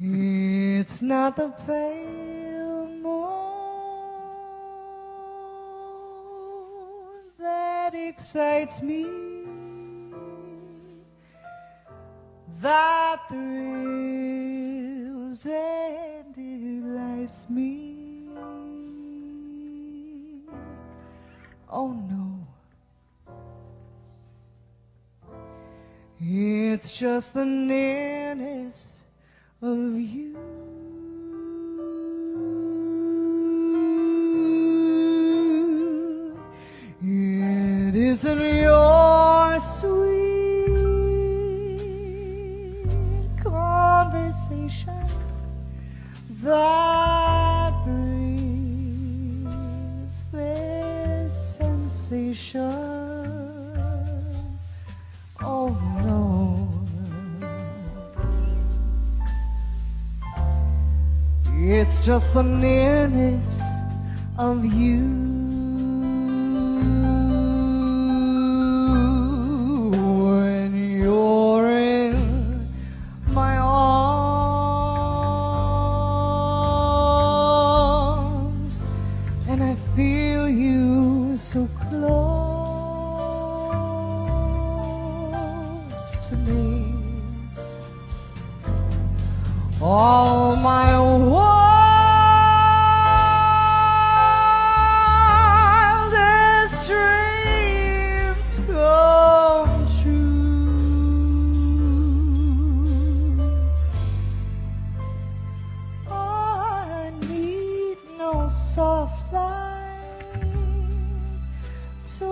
It's not the pale moon that excites me, that thrills and delights me. Oh no, it's just the nearness of you. It isn't your sweet conversation that brings this sensation. Oh no, it's just the nearness of you. When you're in my arms and I feel you so close to me, all my wildest dreams come true. I need no soft light to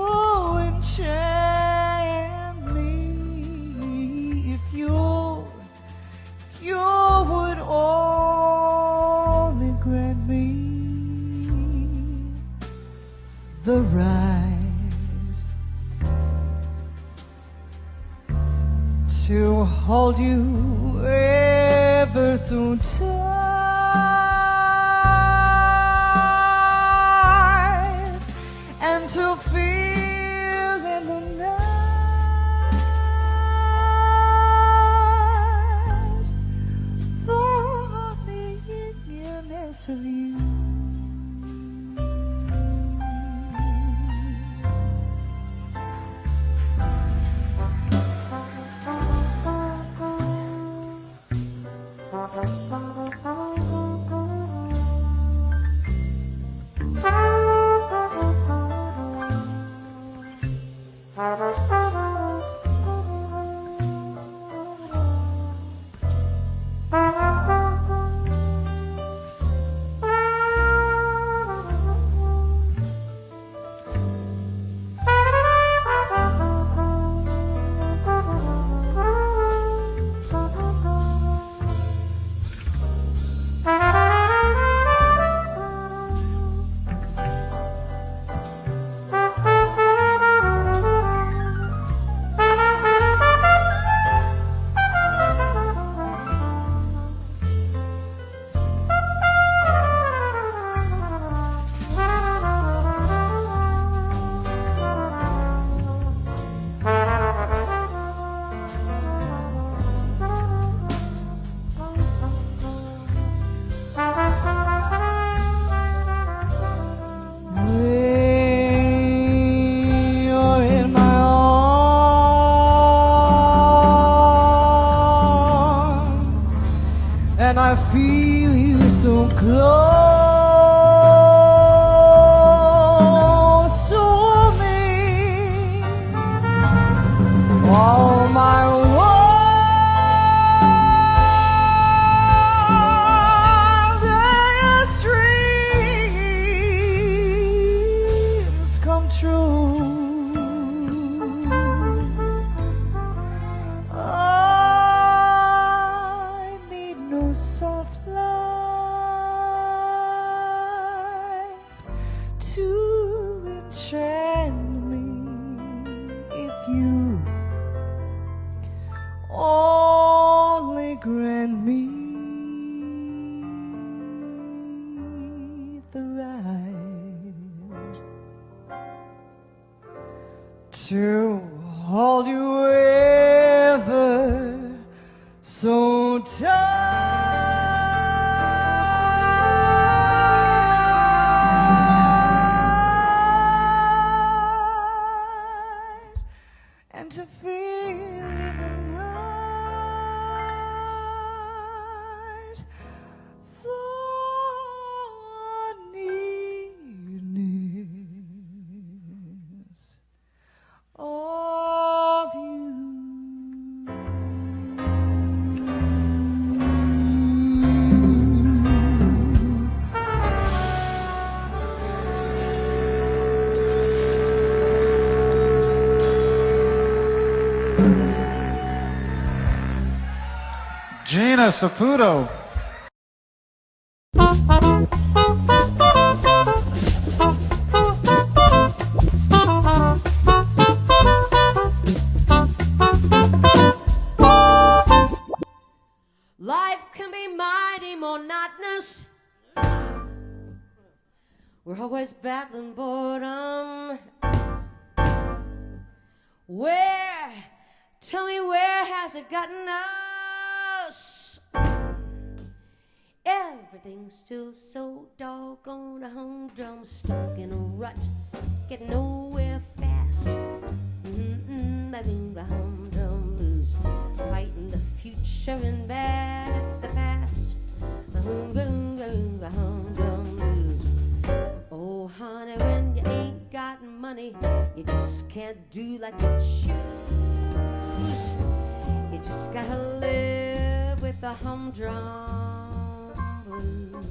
enchant me. If you would only grant me the right to hold you ever so tight and to feel in the night the nearness of you. And I feel you so close to me, all my wildest dreams come true. Soft light to enchant me. If you only grant me the right to hold you ever so tight. Diana Saputo. Life can be mighty monotonous. We're always battling boredom. Tell me where has it gotten us? Everything's still so doggone humdrum, stuck in a rut, getting nowhere fast. The humdrum blues, fighting the future and bad at the past. The humdrum blues. Oh, honey, when you ain't got money, you just can't do like you choose. You just gotta live with the humdrum blues.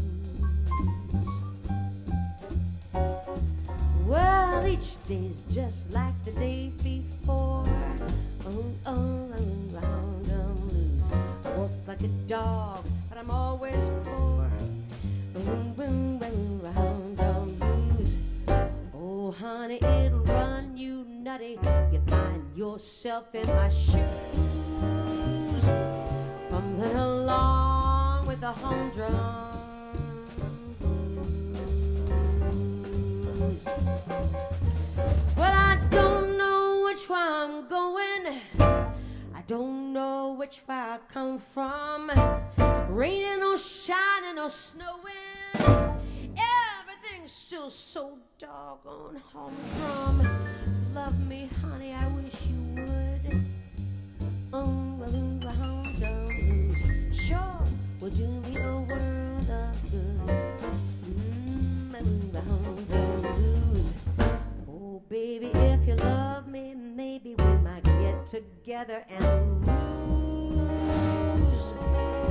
Well, each day's just like the day before. The humdrum blues. I work like a dog, but I'm always poor. Humdrum blues. Oh, honey, it'll run you nutty if you find yourself in my shoes. Fumbling along with the humdrum blues. Well, I don't know which way I'm going. I don't know which way I come from. Raining or shining or snowing, everything's still so doggone humdrum. Love me, honey, I wish you would. The humdrum blues sure will do me a world of good. The humdrum blues. Oh, baby, if you love me, maybe we might get together and lose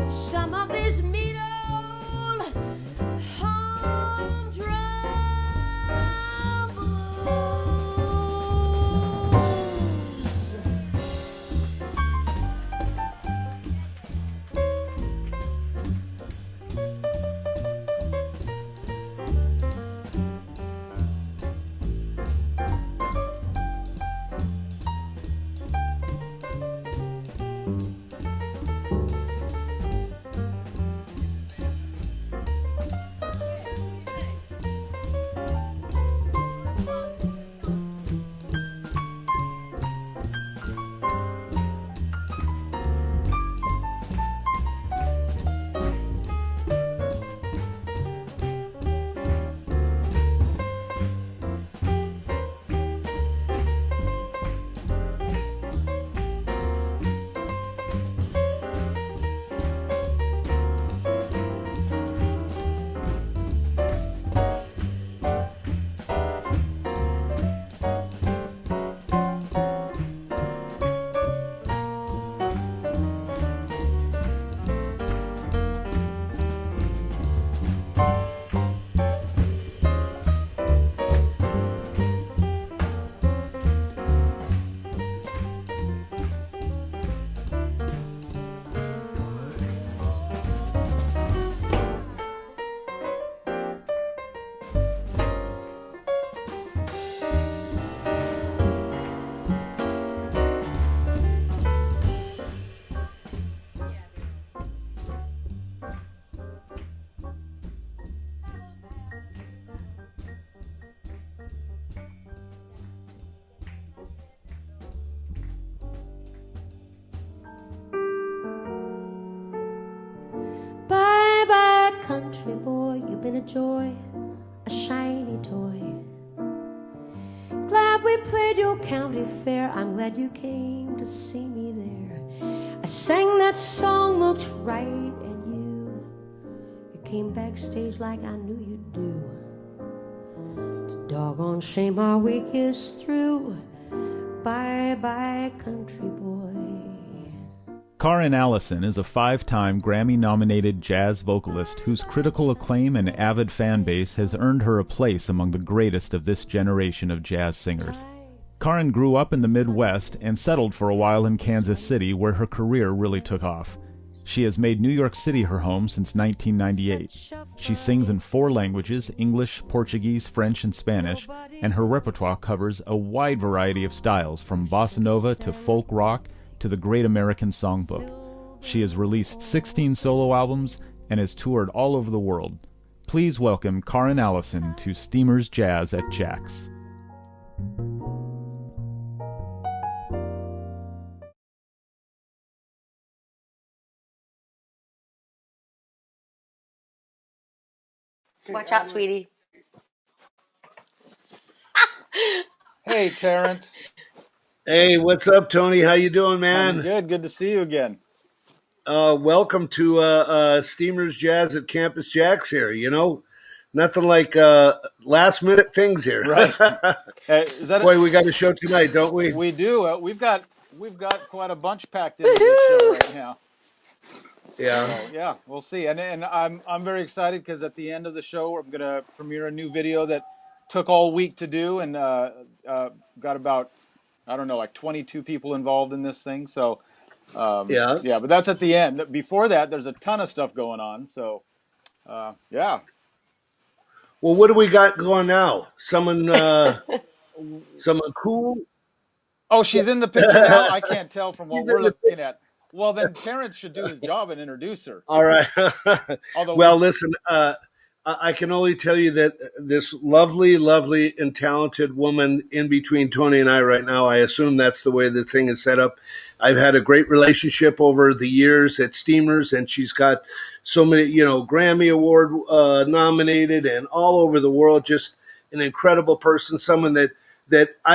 some of these mean old humdrum blues. Country boy, you've been a joy, a shiny toy. Glad we played your county fair. I'm glad you came to see me there. I sang that song, looked right at you. You came backstage like I knew you'd do. It's a doggone shame our week is through. Bye-bye, country boy. Karin Allison is a 5-time Grammy-nominated jazz vocalist whose critical acclaim and avid fan base has earned her a place among the greatest of this generation of jazz singers. Karin grew up in the Midwest and settled for a while in Kansas City, where her career really took off. She has made New York City her home since 1998. She sings in 4 languages, English, Portuguese, French, and Spanish, and her repertoire covers a wide variety of styles, from bossa nova to folk rock to the Great American Songbook. She has released 16 solo albums and has toured all over the world. Please welcome Karin Allison to Steamers Jazz at JAX. Watch out, sweetie. Hey, Terrence. Hey, what's up, Tony? How you doing, man? I'm good. Good to see you again. Welcome to Steamers Jazz at Campus JAX here. You know, nothing like last minute things here. Right. Is that Boy, we got a show tonight, don't we? we do. We've got quite a bunch packed into this show right now. Yeah. So yeah, we'll see. And I'm very excited because at the end of the show, I'm gonna premiere a new video that took all week to do, and got about, I don't know, like 22 people involved in this thing. So Yeah. yeah, but that's at the end. Before that, there's a ton of stuff going on. So yeah. Well, what do we got going now? Someone cool? Oh, she's in the picture now? I can't tell from what She's we're in the- looking at. Well, then Terrence should do his job and introduce her. All right. Although Well, listen, I can only tell you that this lovely, lovely, and talented woman in between Tony and I right now, I assume that's the way the thing is set up. I've had a great relationship over the years at Steamers, and she's got so many, Grammy Award nominated and all over the world. Just an incredible person, someone that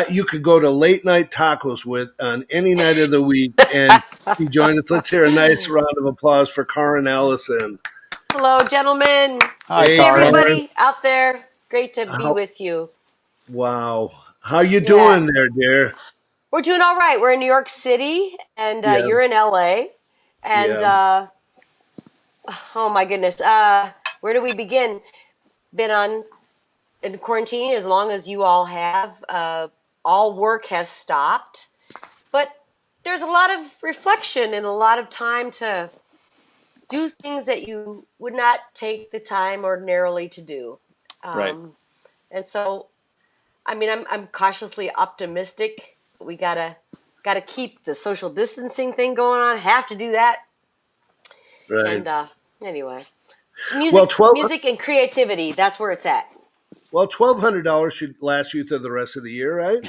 you could go to late night tacos with on any night of the week and she join us. Let's hear a nice round of applause for Karin Allison. Hello, gentlemen. hi, Hey, Hey, Karin. everybody out there. Great to be How- with you. Wow. How you Yeah. doing there, dear? We're doing all right. We're in New York City, and Yeah. you're in LA. And Yeah. oh my goodness, where do we begin? Been on in quarantine as long as you all have. All work has stopped, but there's a lot of reflection and a lot of time to do things that you would not take the time ordinarily to do. Right. And so, I mean, I'm cautiously optimistic. We gotta keep the social distancing thing going on. Have to do that. Right. And anyway, Well, music and creativity. That's where it's at. Well, $1,200 should last you through the rest of the year, right?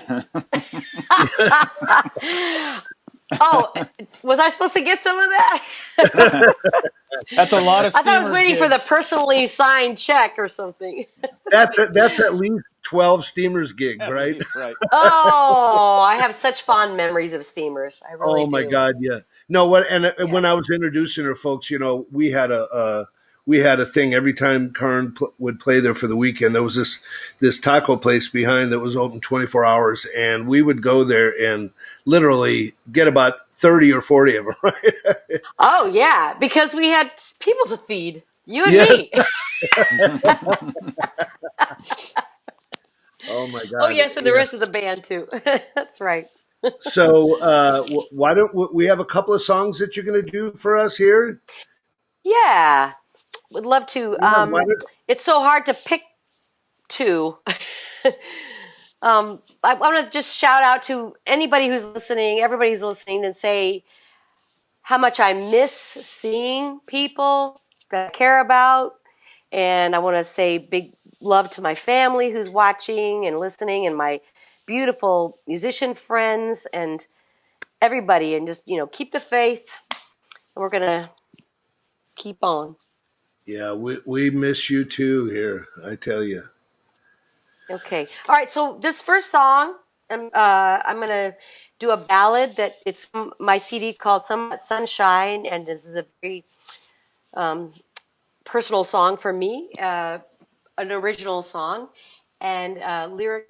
Oh, was I supposed to get some of that? That's a lot of I thought I was Steamers waiting for the gigs. personally signed check or something. That's at least 12 Steamers gigs, At right? least, right. Oh, I have such fond memories of Steamers. I really Oh my do. God, yeah. No, what? And Yeah. when I was introducing her, folks, we had a thing every time Karin would play there for the weekend. There was this taco place behind that was open 24 hours, and we would go there and literally get about 30 or 40 of them. Right? Oh yeah, because we had people to feed. You and Yeah. me. Oh my God. Oh yes, and the Yeah. rest of the band too. That's right. So why don't we have a couple of songs that you're going to do for us here? Yeah, would love to. Yeah, why don't, It's so hard to pick two. I want to just shout out to anybody who's listening, everybody who's listening, and say how much I miss seeing people that I care about. And I want to say big love to my family who's watching and listening, and my beautiful musician friends and everybody. And just, keep the faith. And we're going to keep on. yeah, we miss you too here, I tell you. Okay. All right. So this first song, I'm going to do a ballad that it's from my CD called Somewhat Sunshine. And this is a very personal song for me, an original song, and lyric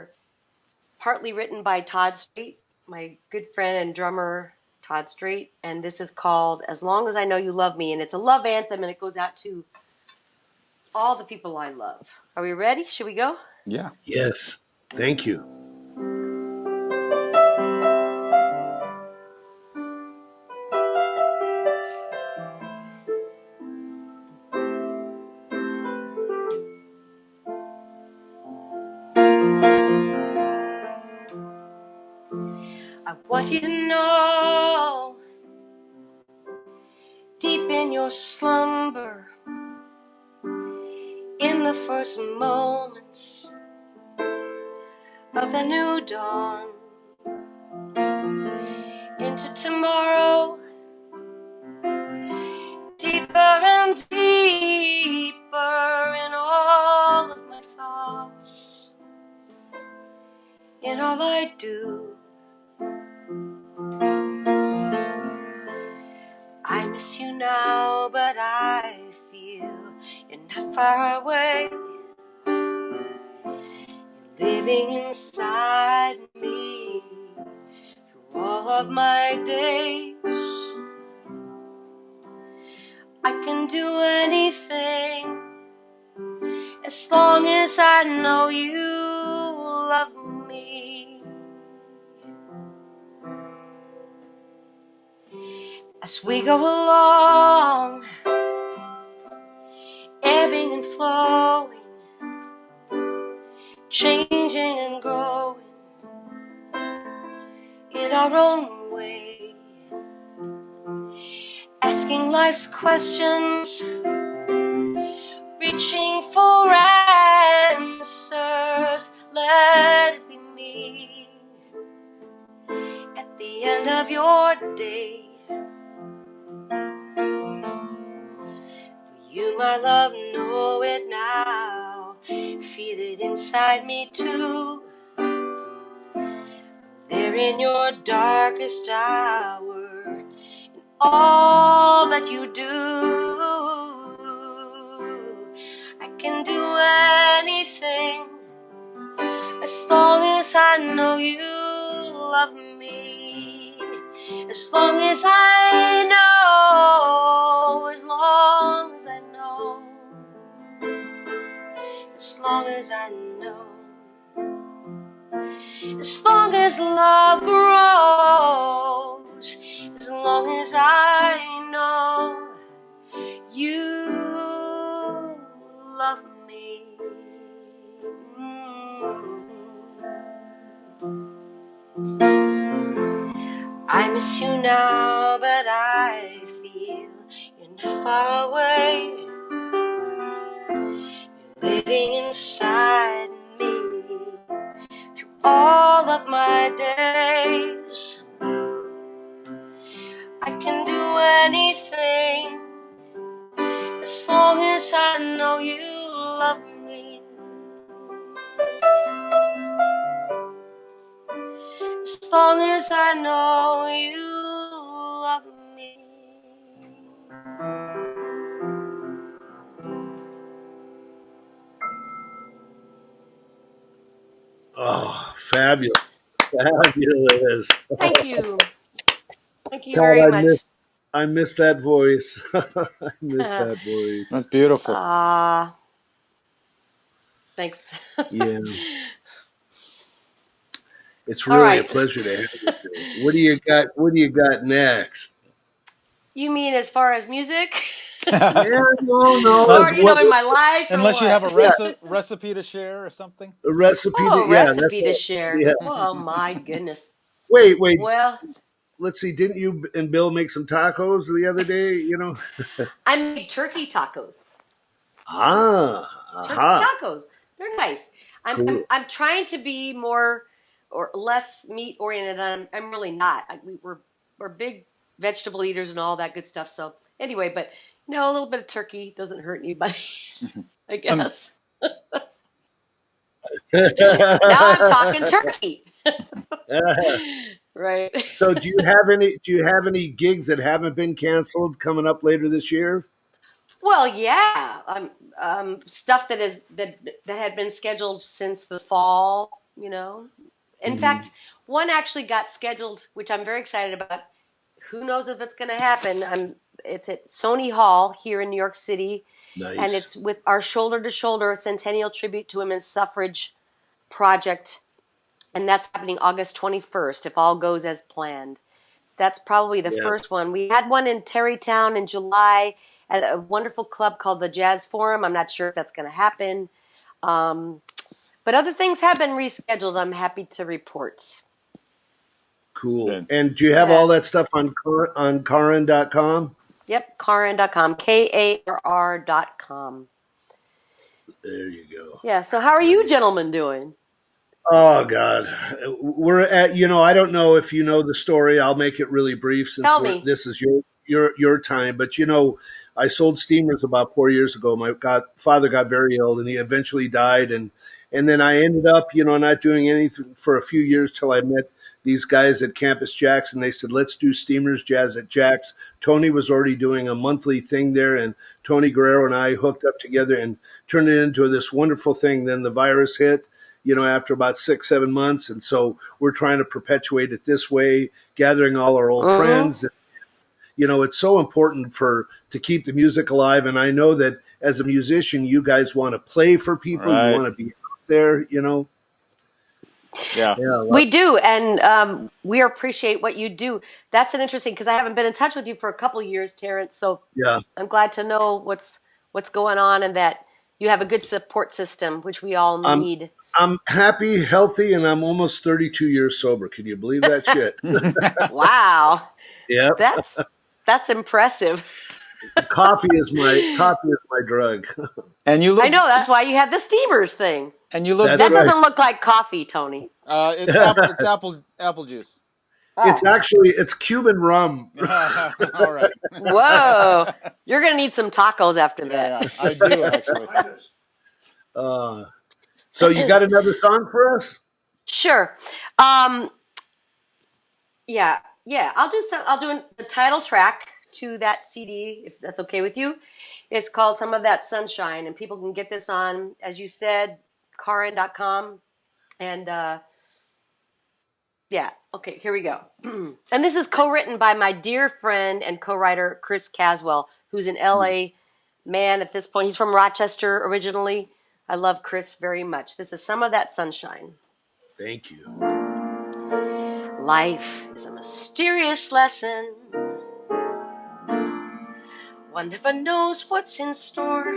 partly written by Todd Street, my good friend and drummer Todd Street. And this is called As Long as I Know You Love Me. And it's a love anthem, and it goes out to all the people I love. Are we ready? Should we go? Yeah. Yes. Thank you. you know, deep in your slumber, in the first moments of the new dawn, into tomorrow, deeper and deeper in all of my thoughts, in all I do. I miss you now, but I feel you're not far away, living inside me through all of my days. I can do anything as long as I know you love me. As we go along, ebbing and flowing, changing and growing in our own way, asking life's questions, reaching for answers. Let it be me at the end of your day. You, my love, know it now. Feel it inside me too. There in your darkest hour, in all that you do, I can do anything as long as I know you love me. As long as I know, as long as I know, as long as I know, as long as love grows, as long as I know you love me. I miss you now, but I feel you're not far away, you're living inside me through all of my days. I can do anything as long as I know you love me. As long as I know you love me. Oh, fabulous. Fabulous. Thank you. Thank you God, very much. I miss that voice. I miss that That's voice. beautiful. Thanks. Yeah. It's All really a right. pleasure to have you, Bill. What do you got next? You mean as far as music? Yeah, no, Or, it's you know, what in my life or Unless you have what? a yeah, recipe to share or something. a recipe Oh, that yeah, that's recipe to what, share. yeah. Oh, my goodness. Wait, Well, let's see, didn't you and Bill make some tacos the other day, you know? I made turkey tacos. Ah, Turkey aha. tacos. They're nice. I'm I'm, Cool. I'm trying to be more or less meat oriented. I'm really not. We're big vegetable eaters and all that good stuff. So anyway, but a little bit of turkey doesn't hurt anybody, I Um, guess. Now I'm talking turkey, right? So do you have any gigs that haven't been canceled coming up later this year? Well, yeah, stuff that had been scheduled since the fall. In Hmm. fact, one actually got scheduled, which I'm very excited about. Who knows if it's going to happen? It's at Sony Hall here in New York City, and Nice. it's with our Shoulder to Shoulder Centennial Tribute to Women's Suffrage project, and that's happening August 21st, if all goes as planned. That's probably the Yeah. first one. We had one in Terrytown in July at a wonderful club called the Jazz Forum. I'm not sure if that's going to happen. Um, but other things have been rescheduled, I'm happy to report. Cool. Good. And do you have Yeah. all that stuff on Karin.com? Yep, Karin.com, Karr.com. There you go. Yeah, so how are There you you gentlemen doing? Oh God, we're at. I don't know if you know the story. I'll make it really brief since Tell me. this is your time. But I sold steamers about 4 years ago. My father got very ill, and he eventually died. And then I ended up, not doing anything for a few years till I met these guys at Campus JAX, and they said, "Let's do Steamers Jazz at JAX." Tony was already doing a monthly thing there, and Tony Guerrero and I hooked up together and turned it into this wonderful thing. Then the virus hit, after about 6, 7 months. And so we're trying to perpetuate it this way, gathering all our old Mm-hmm. friends. It's so important to keep the music alive. And I know that as a musician, you guys want to play for people. You Right. want to be out there, Yeah. Yeah. We do, and we appreciate what you do. That's an interesting because I haven't been in touch with you for a couple of years, Terrence. So Yeah. I'm glad to know what's going on and that you have a good support system, which we all I'm, need. I'm happy, healthy, and I'm almost 32 years sober. Can you believe that shit? Wow, Yep. that's impressive. Coffee is my drug. And you I look know that's why you had the steamers thing. and you look That's That good. right. doesn't look like coffee, Tony. It's apple juice. It's Oh, actually it's Cuban rum. All right. whoa! You're gonna need some tacos after Yeah, that. yeah. I do actually. Uh, so you got another song for us? Sure. Um, yeah. I'll do the title track to that CD if that's okay with you. It's called "Some of That Sunshine," and people can get this on, as you said, Karin.com. And yeah, okay, here we go. And this is co-written by my dear friend and co-writer Chris Caswell, who's an LA man at this point. He's from Rochester originally. I love Chris very much. This is "Some of That Sunshine." Thank you. Life is a mysterious lesson. One never knows what's in store.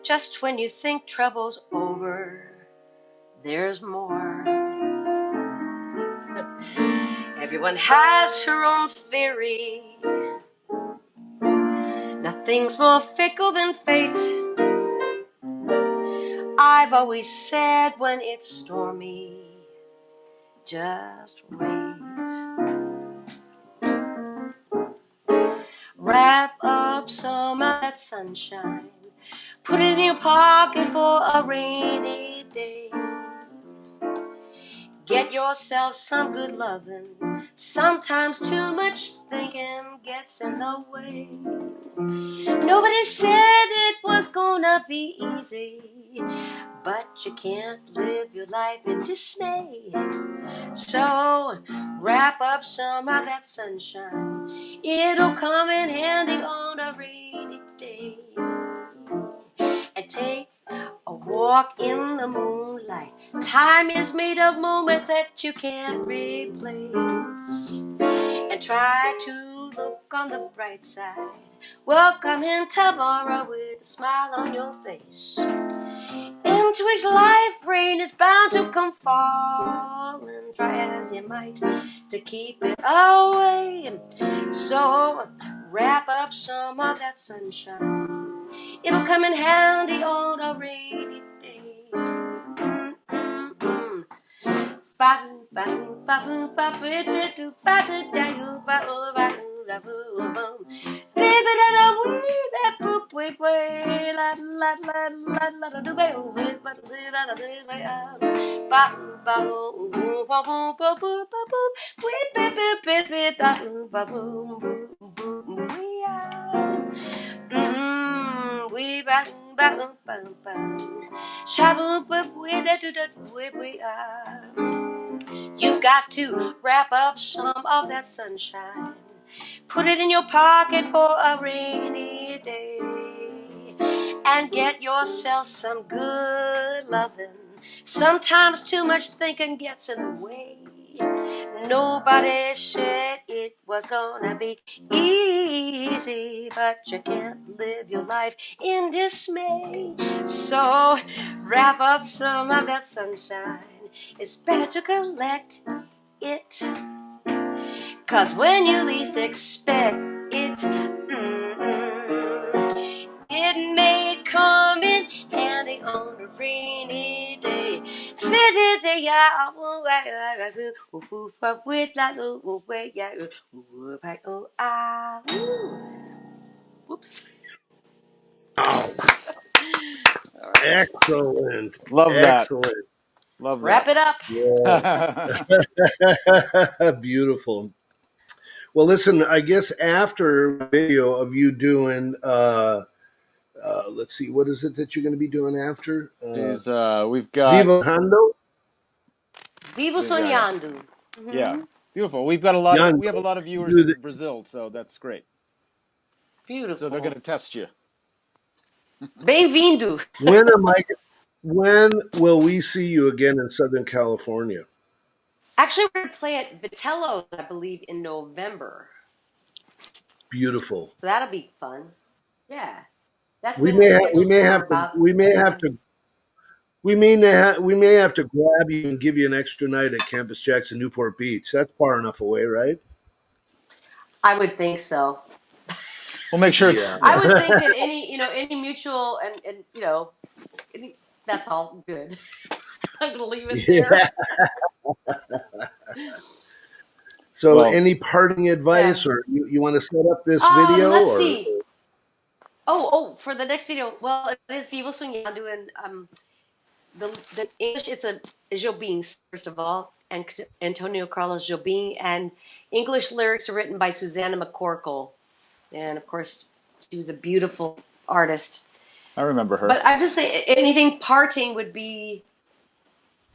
Just when you think trouble's over, there's more. Everyone has her own theory. Nothing's more fickle than fate. I've always said when it's stormy, just wait. Wrap up some of that sunshine. Put it in your pocket for a rainy day. Get yourself some good loving. Sometimes too much thinking gets in the way. Nobody said it was gonna be easy, but you can't live your life in dismay. So wrap up some of that sunshine. It'll come in handy on a rainy day. And take a walk in the moonlight. Time is made of moments that you can't replace. And try to look on the bright side. Welcome in tomorrow with a smile on your face. Into which life rain is bound to come falling. Try as you might to keep it away. So wrap up some of that sunshine. It'll come in handy on a rainy day. You've got to wrap up some of that sunshine. Put it in your pocket for a rainy day. And get yourself some good loving. Sometimes too much thinking gets in the way. Nobody said it was gonna be easy, but you can't live your life in dismay. So wrap up some of that sunshine. It's better to collect it. 'Cause when you least expect it, it may come in handy on a rainy day. Whoops. Wow. Excellent. Love that. Excellent. Love Wrap it up. Yeah. that. Beautiful. Well, listen, I guess after a video of you doing, let's see, what is it that you're going to be doing after? Is we've got Viva Hando? Vivo yeah, soñando. yeah, beautiful. We've got a lot. We have a Yando. lot of viewers Do the, in Brazil, so that's great. So they're Beautiful. going to test you. Bem-vindo. when am I? When will we see you again in Southern California? Actually, we're going to play at Vitello's, I believe, in November. Beautiful. So that'll be fun. Yeah. That's We been may ha- scheduled for about... we may have to we may have to grab you and give you an extra night at Campus JAX in Newport Beach. That's far enough away, right? I would think so. We'll make sure it's Yeah. I would think that any mutual and that's all good. I'm going to leave it there. Yeah. So, well. any parting advice, Yeah. or you want to set up this video, Let's or see. Oh, for the next video, well, it is Vivo Soñando, and the English, it's a Jobim, first of all, and Antonio Carlos Jobim, and English lyrics are written by Susanna McCorkle, and of course, she was a beautiful artist. I remember her. But I just say anything parting would be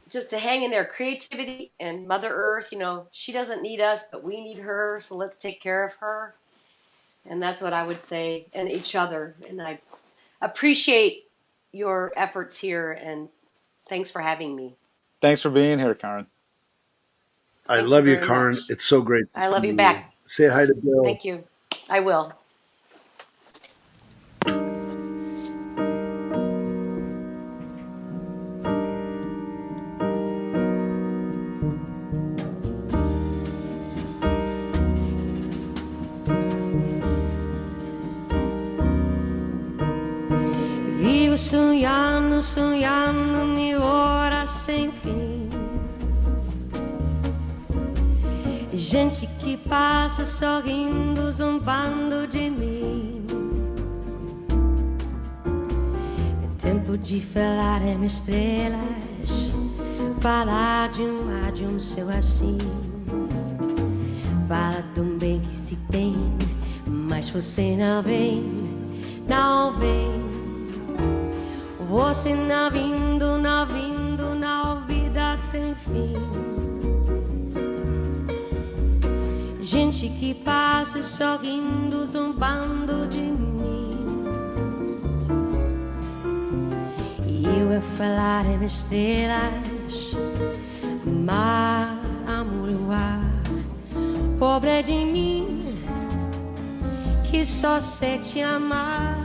just to hang in there. Creativity and Mother Earth, she doesn't need us, but we need her, so let's take care of her. And that's what I would say, and each other. And I appreciate your efforts here, and thanks for having me. Thanks for being here, Karen. I Thank love you, very Karen. much. It's so great. I love you see back. Say hi to Bill. Thank you. I will. Vivo sonhando, sonhando mil horas sem fim. Gente que passa sorrindo, zombando de mim. É tempo de falar em estrelas, falar de um seu assim. Fala tão bem que se tem, mas você não vem, não vem. Você não vindo, não vindo, não, vida tem fim. Gente que passa sorrindo, zombando de mim. E eu a falar em estrelas, mar, amor e ar. Pobre de mim, que só sei te amar.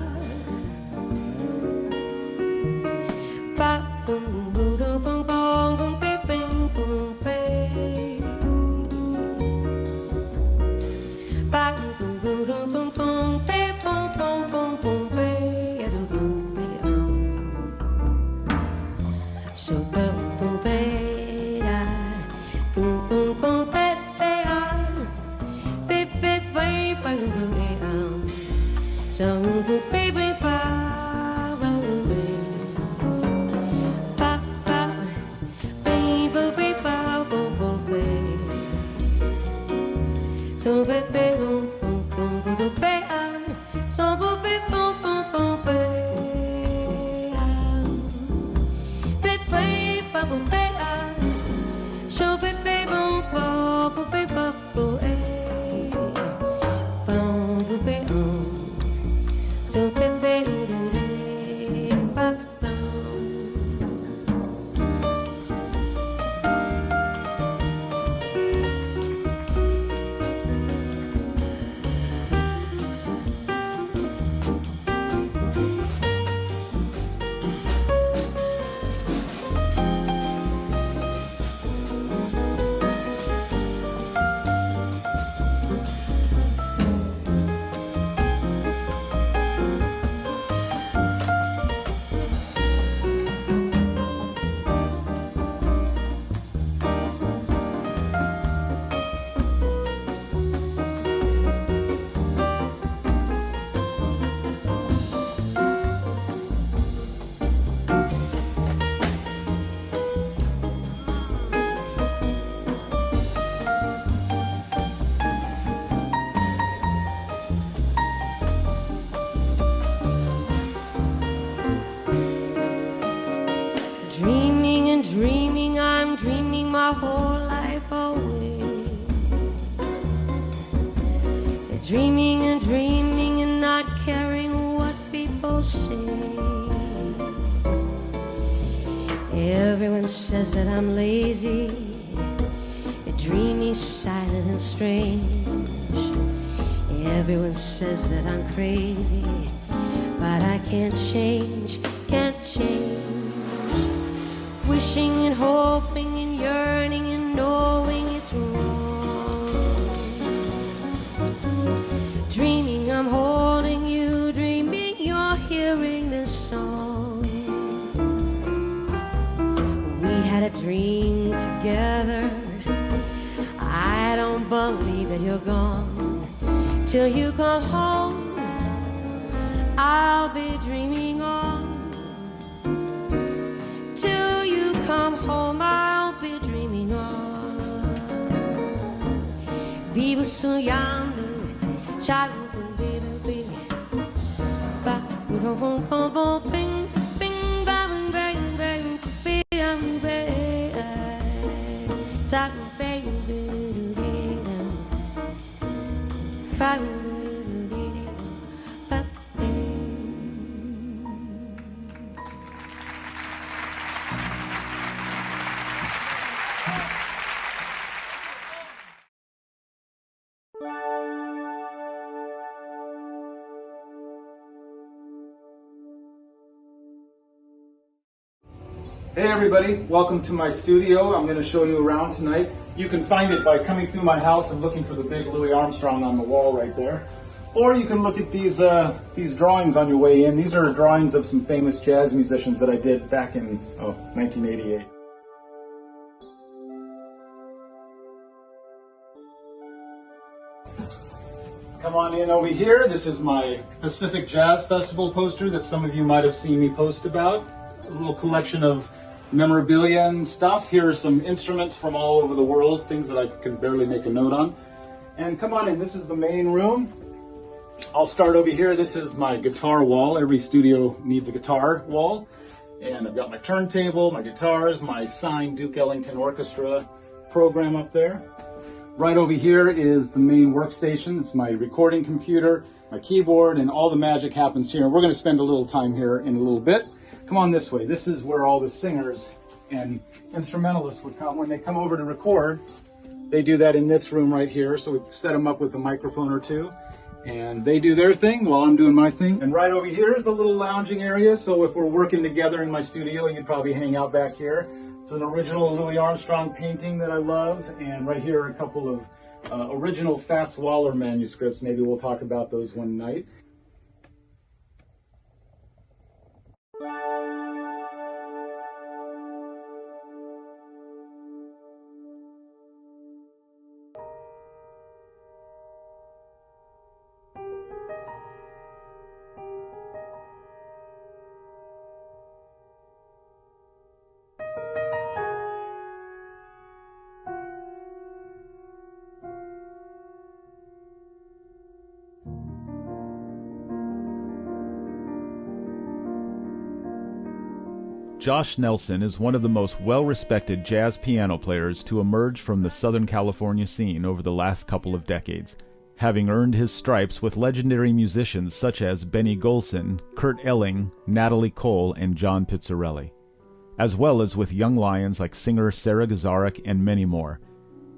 my whole life away. Dreaming and dreaming and not caring what people say. Everyone says that I'm lazy, dreamy, silent and strange. Everyone says that I'm crazy, but I can't change, can't change. Wishing and hoping and yearning and knowing it's wrong. Dreaming I'm holding you, dreaming you're hearing this song. We had a dream together, I don't believe that you're gone. Till you come home, I'll be dreaming on. Till you come home, I'll be dreaming on. Vivo sonhando, chagando, baby, baby. Ba, bum, bum, bum, bum, bing, bing, bang, bang, bang, bang, bang, bang, baby, bang. Hey everybody, welcome to my studio. I'm going to show you around tonight. You can find it by coming through my house and looking for the big Louis Armstrong on the wall right there. Or you can look at these drawings on your way in. These are drawings of some famous jazz musicians that I did back in 1988. Come on in over here. This is my Pacific Jazz Festival poster that some of you might have seen me post about. A little collection of memorabilia and stuff. Here are some instruments from all over the world, things that I can barely make a note on. And come on in, this is the main room. I'll start over here. This is my guitar wall. Every studio needs a guitar wall. And I've got my turntable, my guitars, my signed Duke Ellington Orchestra program up there. Right over here is the main workstation. It's my recording computer, my keyboard, and all the magic happens here. We're going to spend a little time here in a little bit. Come on this way. This is where all the singers and instrumentalists would come. When they come over to record, they do that in this room right here. So we've set them up with a microphone or two. And they do their thing while I'm doing my thing. And right over here is a little lounging area. So if we're working together in my studio, you'd probably hang out back here. It's an original Louis Armstrong painting that I love. And right here are a couple of original Fats Waller manuscripts. Maybe we'll talk about those one night. Josh Nelson is one of the most well-respected jazz piano players to emerge from the Southern California scene over the last couple of decades, having earned his stripes with legendary musicians such as Benny Golson, Kurt Elling, Natalie Cole, and John Pizzarelli, as well as with young lions like singer Sarah Gazarek and many more.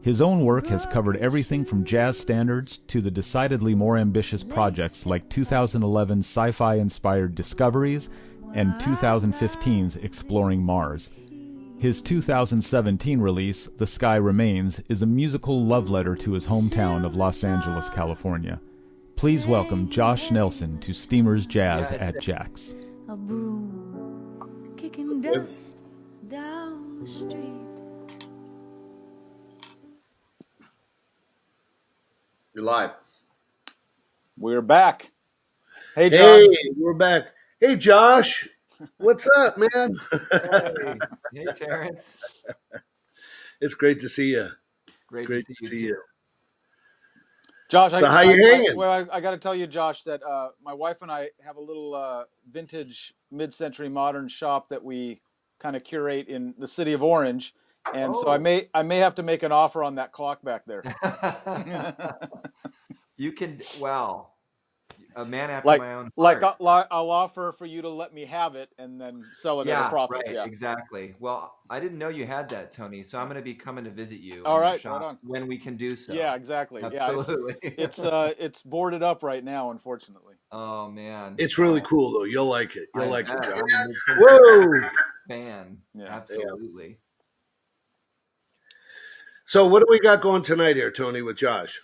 His own work has covered everything from jazz standards to the decidedly more ambitious projects like 2011's sci-fi-inspired Discoveries and 2015's Exploring Mars. His 2017 release, The Sky Remains, is a musical love letter to his hometown of Los Angeles, California. Please welcome Josh Nelson to Steamers Jazz at JAX. A broom kicking dust down the street. You're live. We're back. Hey, John. Hey, we're back. Hey, Josh. What's up, man? Hey, Terrence. It's great to see you. Great Great to to see see you. you. Josh, So how you hanging? I got to tell you, Josh, that my wife and I have a little vintage mid-century modern shop that we kind of curate in the city of Orange. And so I may have to make an offer on that clock back there. You can, wow. A man after like my own like heart. I'll offer for you to let me have it and then sell it at a Yeah, profit. right, Yeah. exactly. Well, I didn't know you had that, Tony, so I'm going to be coming to visit you All in your right, right shop on. when we can do so. Yeah, exactly. Yeah, Absolutely. it's boarded up right now, unfortunately. Oh man. It's really cool though. You'll like it. You'll I like bet. it, Josh. I'm a Whoa! fan. Yeah. Absolutely. So what do we got going tonight here, Tony, with Josh?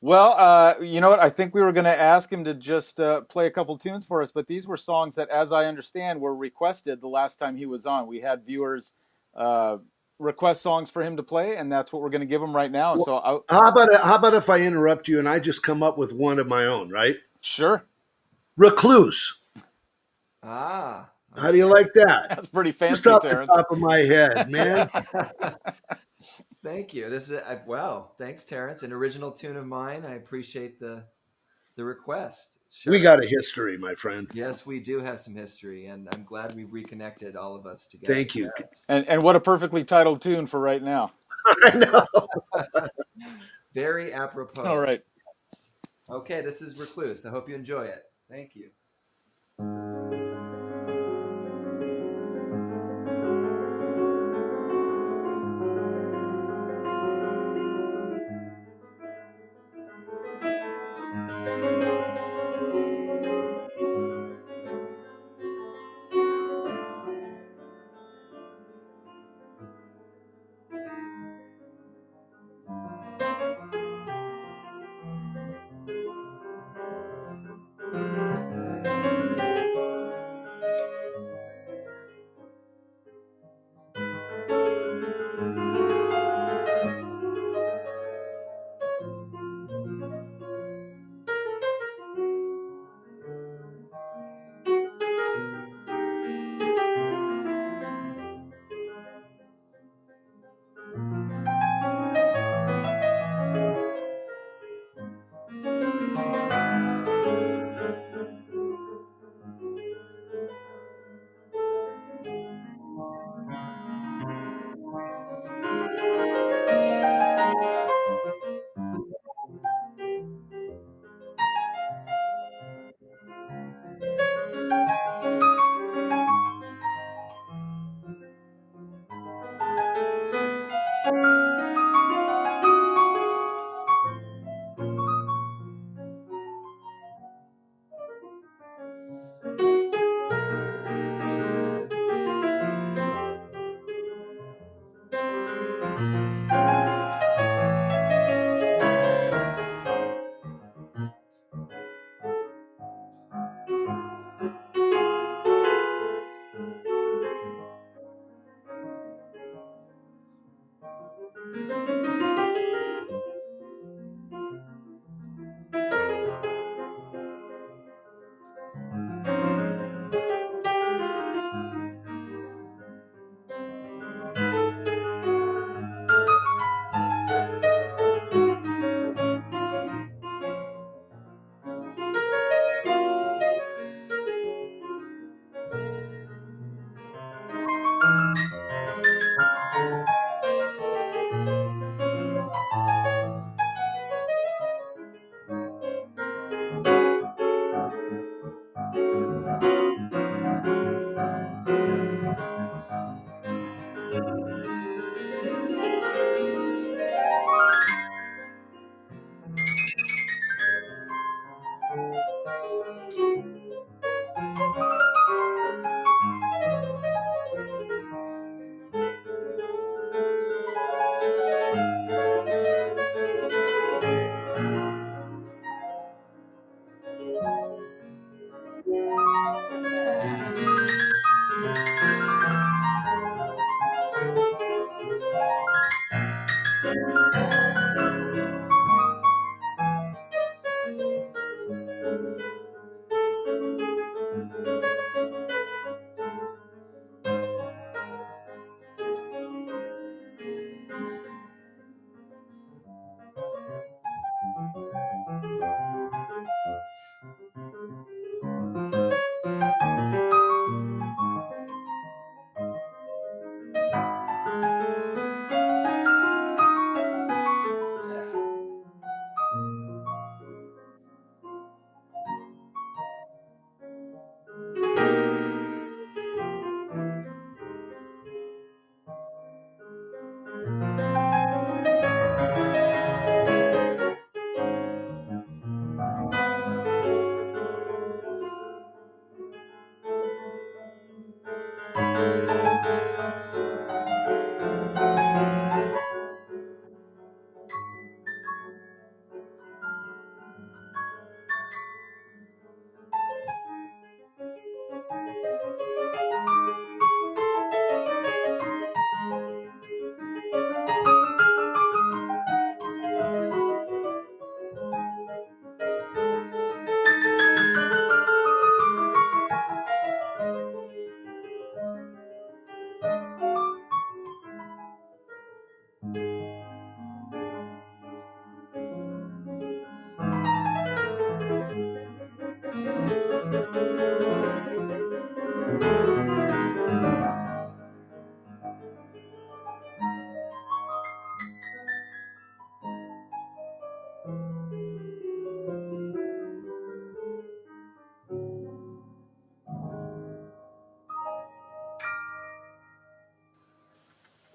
Well, you know what? I think we were going to ask him to just play a couple tunes for us, but these were songs that, as I understand, were requested the last time he was on. We had viewers request songs for him to play, and that's what we're going to give him right now. Well, So, how about if I interrupt you and I just come up with one of my own, right? sure, Recluse. Ah. How do you like that? that's pretty Just fancy, off the Terrence. top of my head, man. Thank you. This is wow. Thanks, Terrence. An original tune of mine. I appreciate the request. Sure. We got a history, my friend. Yes, we do have some history, and I'm glad we've reconnected all of us together. Thank you. Yes. And what a perfectly titled tune for right now. I know. Very apropos. All right. Okay, this is Recluse. I hope you enjoy it. Thank you.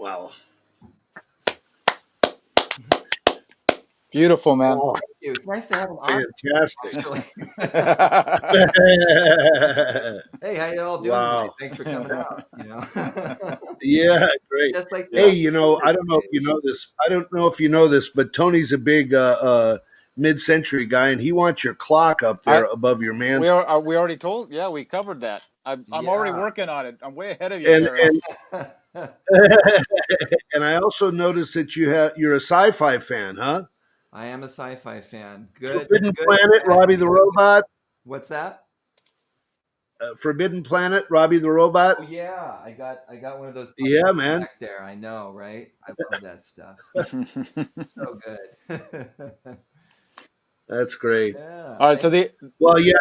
Wow. Beautiful, man. Oh, Thank you. It's nice to have an audience, fantastic. actually. Hey, how you all doing tonight? Wow. Thanks for coming out. You know, Yeah, great. just like Hey, Yeah. I don't know if you know this. I don't know if you know this, but Tony's a big mid-century guy, and he wants your clock up I there above your we mantle. are we already told. Yeah, we covered that. I'm already Yeah. working on it. I'm way ahead of you, And Terrence. and I also noticed that you're a sci-fi fan, huh? I am a sci-fi fan. Good, Forbidden good, Planet, bad Robbie the news. Robot. What's that? Forbidden Planet, Robbie the Robot. Oh yeah, I got one of those Yeah, plugins man. back there. I know, right? I love that stuff. So good. That's great. Yeah. All right, Thank so the Well, yeah,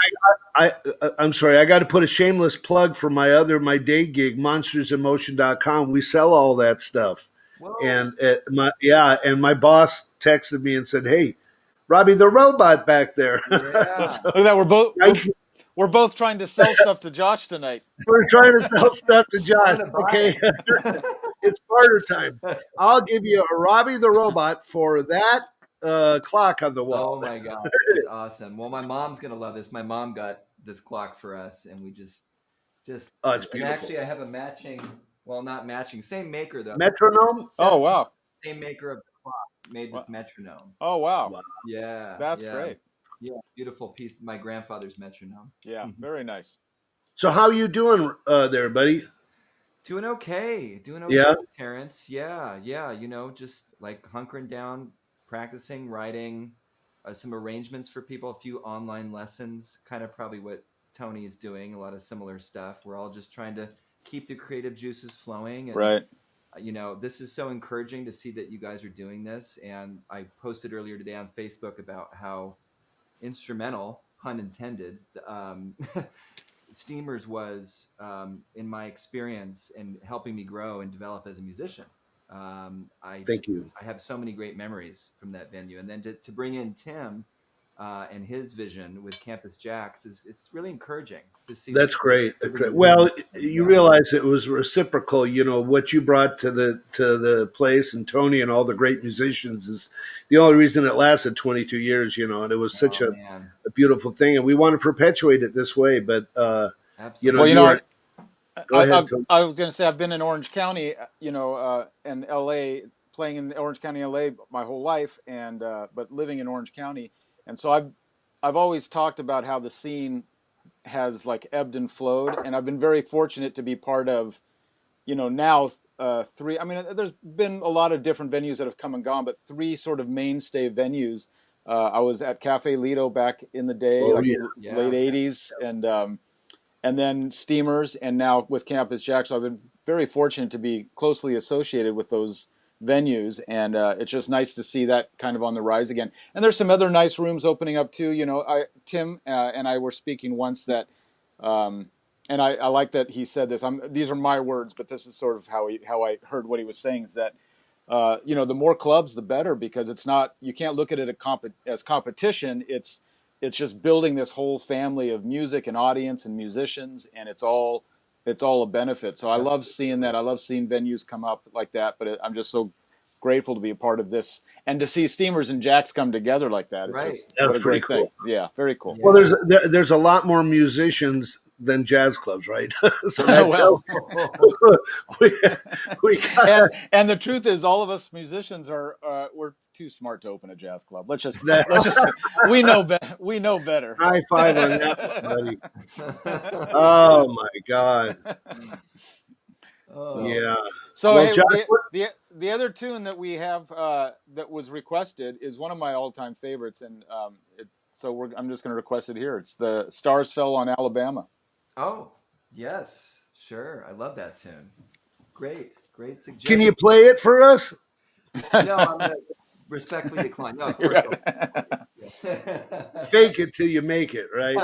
I'm sorry. I got to put a shameless plug for my day gig, monstersinmotion.com. We sell all that stuff. Whoa. And my boss texted me and said, "Hey, Robbie the robot back there." Yeah. So look at that. I, We're both trying to sell stuff to Josh tonight. we're trying to sell stuff to I'm Josh. gonna buy Okay, it's barter time. it. I'll give you a Robbie the robot for that clock on the wall. Oh my gosh, that's awesome. Well, my mom's gonna love this. My mom got this clock for us, and we just Oh, it's and beautiful. actually, I have a matching. Well, not matching, same maker though. Metronome. Oh Seth, wow. same maker of the clock, made Wa- this metronome. Oh wow. Wow. Yeah, That's yeah, great. yeah. Beautiful piece. My grandfather's metronome. Yeah, very nice. So how you doing there, buddy? Doing Yeah, okay, Terrence. Yeah, yeah. Just like hunkering down, practicing, writing, some arrangements for people, a few online lessons. Kind of probably what Tony is doing. A lot of similar stuff. We're all just trying to keep the creative juices flowing, and Right. this is so encouraging to see that you guys are doing this. And I posted earlier today on Facebook about how instrumental, pun intended, Steamers was in my experience in helping me grow and develop as a musician. thank you. I have so many great memories from that venue, and then to bring in Tim and his vision with Campus JAX it's really encouraging to see that That's great. That's everybody great. really, Well, you yeah. realize it was reciprocal. What you brought to the place, and Tony and all the great musicians is the only reason it lasted 22 years. And it was such Oh a, man, a beautiful thing, and we want to perpetuate it this way. But Well, absolutely. you were. Go ahead, Tony. I was going to say I've been in Orange County, and L.A. playing in Orange County, L.A. my whole life, and but living in Orange County, and so I've always talked about how the scene has like ebbed and flowed, and I've been very fortunate to be part of, now three. I mean, there's been a lot of different venues that have come and gone, but three sort of mainstay venues. I was at Cafe Lido back in the day, Oh like yeah, late Yeah, '80s, and then Steamers, and now with Campus Jack. So I've been very fortunate to be closely associated with those venues, and it's just nice to see that kind of on the rise again. And there's some other nice rooms opening up too. Tim and I were speaking once that, and I like that he said this. These are my words, but this is sort of how I heard what he was saying is that. The more clubs, the better, because it's not. You can't look at it as competition. It's just building this whole family of music and audience and musicians, and it's all a benefit. So I love seeing absolutely. that. I love seeing venues come up like that. But I'm just so grateful to be a part of this and to see Steamers and Jacks come together like that. It's Right. just what that's a pretty great thing. cool. Yeah, very cool. Well, Yeah. there's a lot more musicians than jazz clubs, right? So that Well, tells we we got and the truth is, all of us musicians we're too smart to open a jazz club. that. Let's just say we know better. We know better. High five on that one, buddy. Oh my God. Oh, so Yeah. so Well, hey, Josh, the other tune that we have that was requested is one of my all time favorites, and I'm just going to request it here. It's the Stars Fell on Alabama. oh, yes, sure. I love that tune. Great can suggestion. you play it for us? No, I'm gonna respectfully decline. No, of course. Fake it till you make it, right?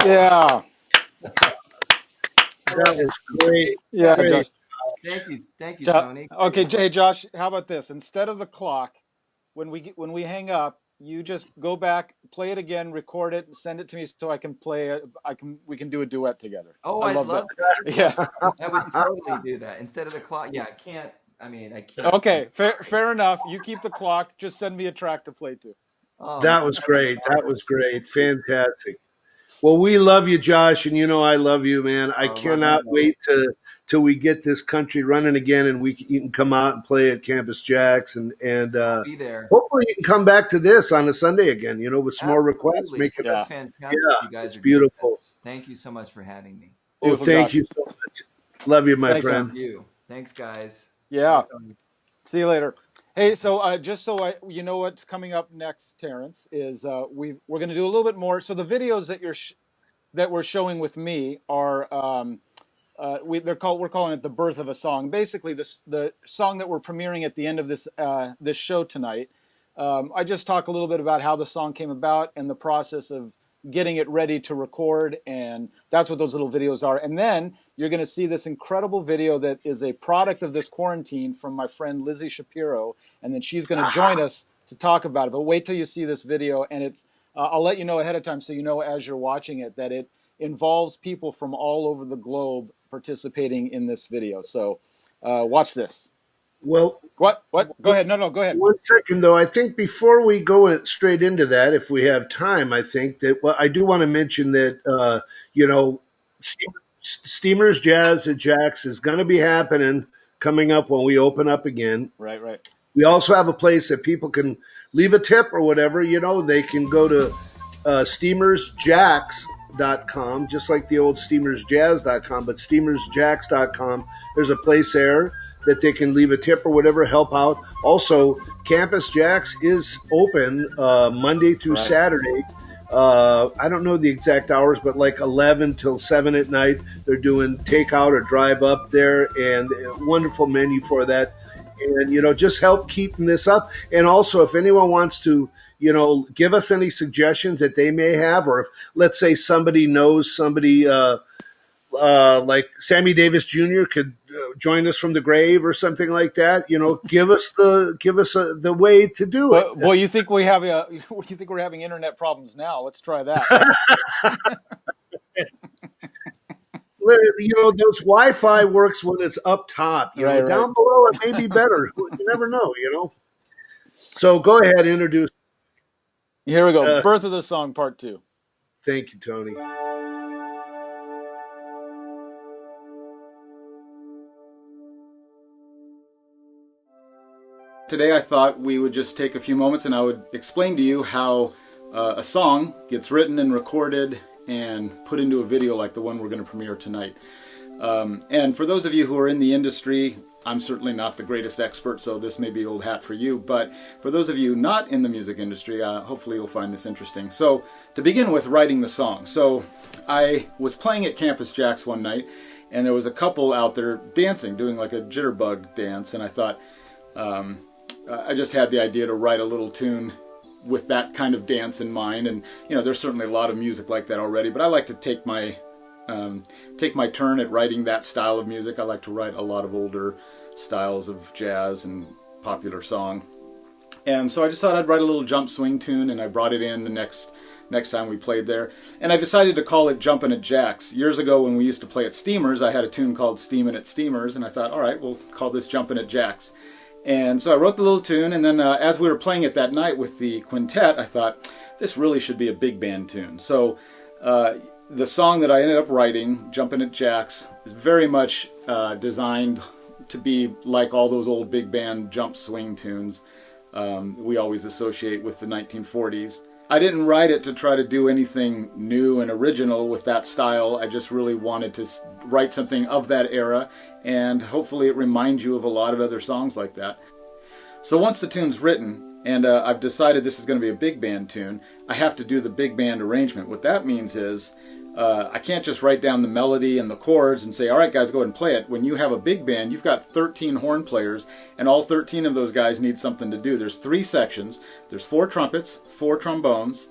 Yeah. That was great. Yeah, Great. Josh. Thank you, Tony. Okay, Jay, Josh, how about this? Instead of the clock, when we hang up, you just go back, play it again, record it, and send it to me so I can play it. We can do a duet together. Oh, I I'd love that. love to do Yeah. that. I would totally do that instead of the clock. Yeah, I can't. I mean, I can't. Okay, fair enough. You keep the clock. Just send me a track to play to. Oh man, That was that's great. That was marvelous. great. Fantastic. Well, we love you, Josh, and you know I love you, man. I Love you cannot both. wait till we get this country running again, and you can come out and play at Campus Jacks, and I'll be there. hopefully you can come back to this on a Sunday again. You know, with some more requests. Absolutely. Make it, That's Yeah, fantastic. yeah, You guys it's are doing beautiful. this. Thank you so much for having me. Oh, beautiful, thank Josh. you so much. Love you, my Thanks, Love man. friend. you. Thanks, guys. Bye, Yeah. Tony. See you later. Hey, so just so you know what's coming up next, Terrence, is we're going to do a little bit more. So the videos that that we're showing with me are we're calling it the birth of a song. Basically, the song that we're premiering at the end of this show tonight. I just talk a little bit about how the song came about and the process of getting it ready to record, and that's what those little videos are. And then you're going to see this incredible video that is a product of this quarantine from my friend Lizzie Shapiro, and then she's going to join us to talk about it. But wait till you see this video, and it's I'll let you know ahead of time so you know as you're watching it that it involves people from all over the globe participating in this video. So watch this. Well, What? What? Go ahead. No, no, go ahead. 1 second though. I think before we go straight into that, if we have time, I think that I do want to mention that you know, Steamers Jazz at Jax is going to be happening coming up when we open up again. Right, right. We also have a place that people can leave a tip or whatever. You know, they can go to steamersjax.com, just like the old steamersjazz.com, but steamersjax.com. There's a place there that they can leave a tip or whatever, help out. Also, Campus Jax is open Monday through Right. Saturday. I don't know the exact hours, but like 11 till 7 at night. They're doing takeout or drive up there, and a wonderful menu for that. And, you know, just help keeping this up. And also, if anyone wants to, you know, give us any suggestions that they may have, or if, let's say, somebody knows somebody like Sammy Davis Jr. could join us from the grave or something like that, you know, give us the way to do it. Boy, you think we have you think we're having internet problems now? Let's try that. You know, those Wi-Fi works when it's up top. You know, Right, right. down below it may be better. You never know. You know. So go ahead, introduce. Here we go. Uh, Birth of the Song, Part 2. thank you, Tony. Today I thought we would just take a few moments and I would explain to you how a song gets written and recorded and put into a video like the one we're going to premiere tonight. And for those of you who are in the industry, I'm certainly not the greatest expert, so this may be old hat for you, but for those of you not in the music industry, hopefully you'll find this interesting. So to begin with, writing the song. So I was playing at Campus Jacks one night, and there was a couple out there dancing, doing like a jitterbug dance, and I thought, I just had the idea to write a little tune with that kind of dance in mind, and you know, there's certainly a lot of music like that already, but I like to take my turn at writing that style of music. I like to write a lot of older styles of jazz and popular song, and so I just thought I'd write a little jump swing tune, and I brought it in the next time we played there, and I decided to call it Jumpin' at Jax. Years ago when we used to play at Steamers, I had a tune called Steamin' at Steamers, and I thought, all right, we'll call this Jumpin' at Jax. And so I wrote the little tune, and then as we were playing it that night with the quintet, I thought, this really should be a big band tune. So the song that I ended up writing, Jumpin' at Jax, is very much designed to be like all those old big band jump swing tunes we always associate with the 1940s. I didn't write it to try to do anything new and original with that style. I just really wanted to write something of that era, and hopefully it reminds you of a lot of other songs like that. So once the tune's written, and I've decided this is going to be a big band tune, I have to do the big band arrangement. What that means is I can't just write down the melody and the chords and say, all right guys, go ahead and play it. When you have a big band, you've got 13 horn players, and all 13 of those guys need something to do. There's 3 sections. There's 4 trumpets, 4 trombones,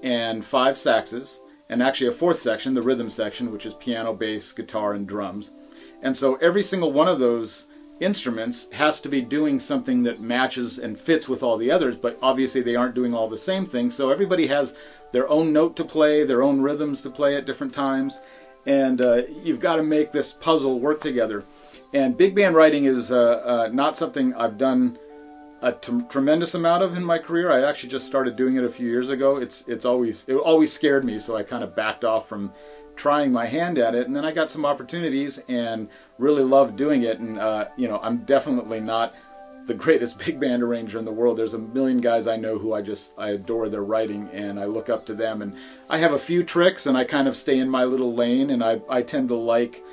and 5 saxes, and actually a 4th section, the rhythm section, which is piano, bass, guitar, and drums. And so every single one of those instruments has to be doing something that matches and fits with all the others, but obviously they aren't doing all the same thing. So everybody has their own note to play, their own rhythms to play at different times, and you've got to make this puzzle work together. And big band writing is not something I've done a tremendous amount of in my career. I actually just started doing it a few years ago. It always scared me, so I kind of backed off from trying my hand at it, and then I got some opportunities and really loved doing it. And I'm definitely not the greatest big band arranger in the world. There's a million guys I know who I adore their writing, and I look up to them. And I have a few tricks, and I kind of stay in my little lane, and I tend to like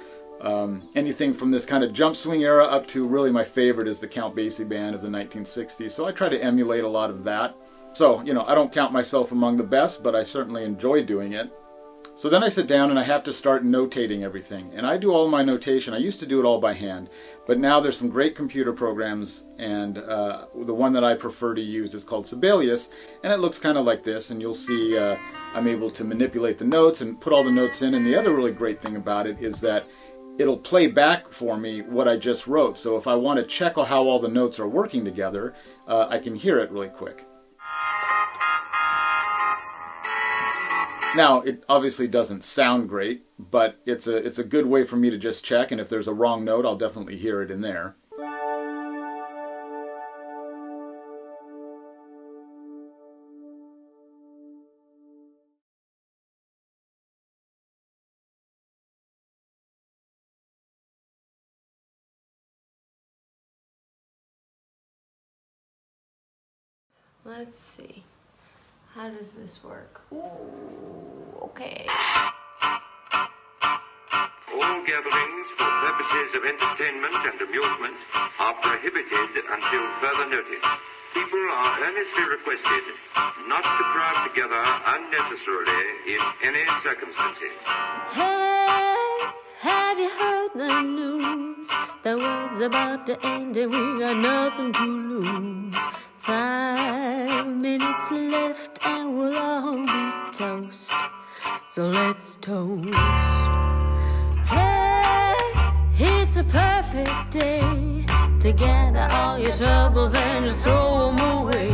anything from this kind of jump swing era up to really my favorite is the Count Basie band of the 1960s. So I try to emulate a lot of that. So, I don't count myself among the best, but I certainly enjoy doing it. So then I sit down and I have to start notating everything. And I do all my notation. I used to do it all by hand, but now there's some great computer programs, and the one that I prefer to use is called Sibelius, and it looks kind of like this, and you'll see I'm able to manipulate the notes and put all the notes in. And the other really great thing about it is that it'll play back for me what I just wrote. So if I want to check how all the notes are working together, I can hear it really quick. Now, it obviously doesn't sound great, but it's a good way for me to just check, and if there's a wrong note, I'll definitely hear it in there. Let's see. How does this work? Ooh, okay. All gatherings for purposes of entertainment and amusement are prohibited until further notice. People are earnestly requested not to crowd together unnecessarily in any circumstances. Hey, have you heard the news? The world's about to end and we got nothing to lose. 5 minutes left and we'll all be toast. So let's toast. Hey, it's a perfect day to gather all your troubles and just throw them away.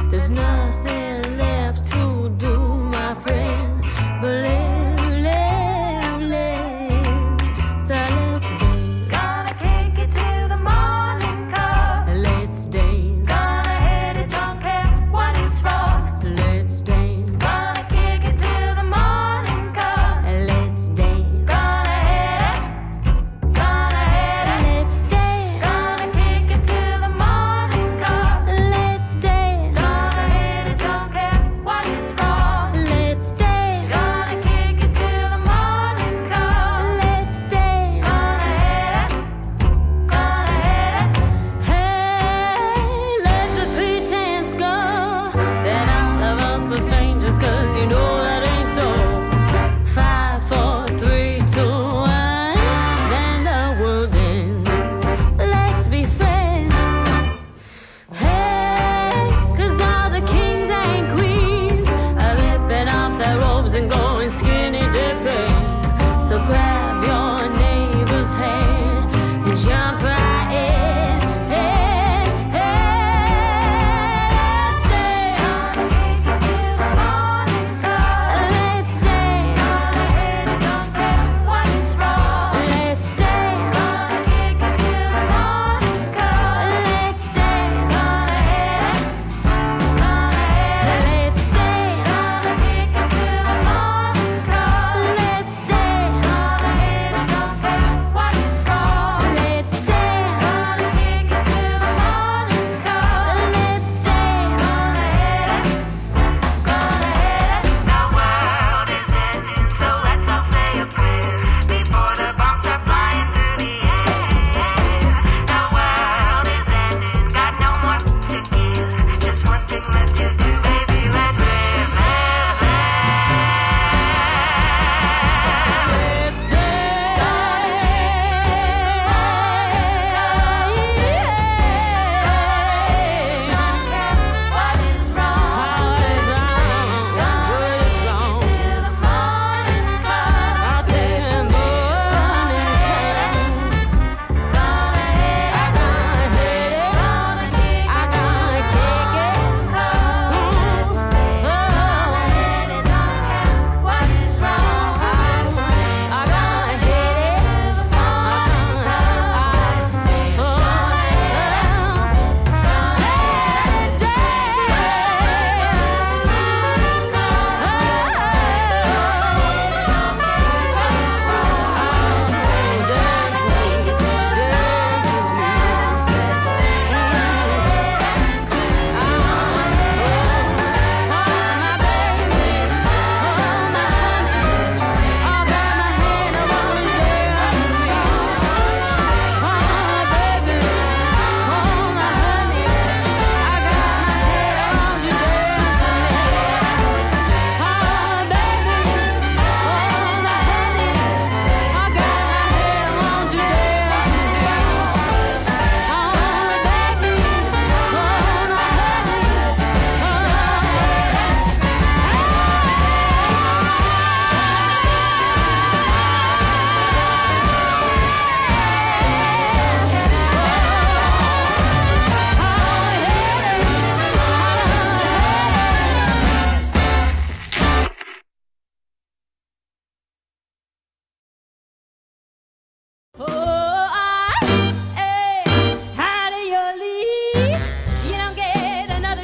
There's nothing left to do, my friend, but live, live, live. So let's dance. Gonna kick it to the morning cup. Let's dance. Gonna hit it, don't care what is wrong. Let's dance. Gonna kick it to the morning cup. Let's dance. Gonna hit it. Gonna hit it. Let's dance. Gonna kick it to the morning cup. Let's dance.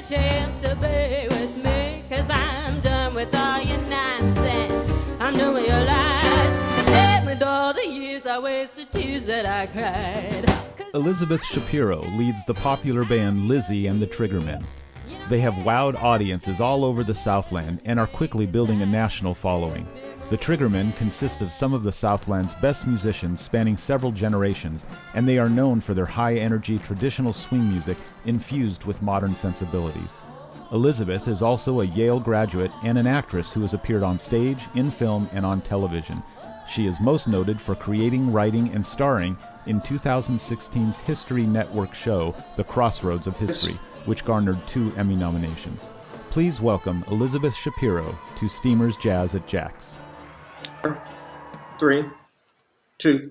chance to be with me, 'cause I'm done with all your nonsense. I'm done with your lies. And all the years I wasted, tears that I cried. Elizabeth Shapiro leads the popular band Lizzie and the Triggermen. They have wowed audiences all over the Southland and are quickly building a national following. The Triggermen consist of some of the Southland's best musicians spanning several generations, and they are known for their high-energy traditional swing music infused with modern sensibilities. Elizabeth is also a Yale graduate and an actress who has appeared on stage, in film, and on television. She is most noted for creating, writing, and starring in 2016's History Network show, The Crossroads of History, which garnered 2 Emmy nominations. Please welcome Elizabeth Shapiro to Steamer's Jazz at JAX. 3, 2.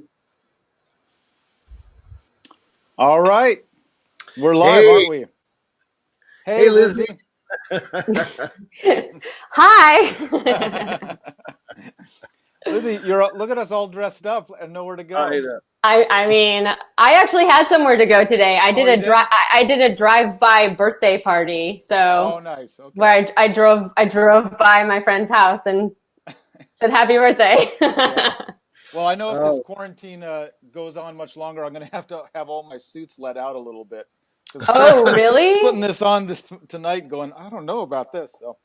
All right. We're live, Hey. aren't we? Hey, Lizzie. Hi. Lizzie, look at us all dressed up and nowhere to go. I mean, I actually had somewhere to go today. I did I did a drive-by birthday party. So nice. Okay. Where I drove by my friend's house and said happy birthday. Yeah. Well, I know if this quarantine goes on much longer, I'm going to have all my suits let out a little bit. Oh, really? Putting this on tonight and going, I don't know about this. So,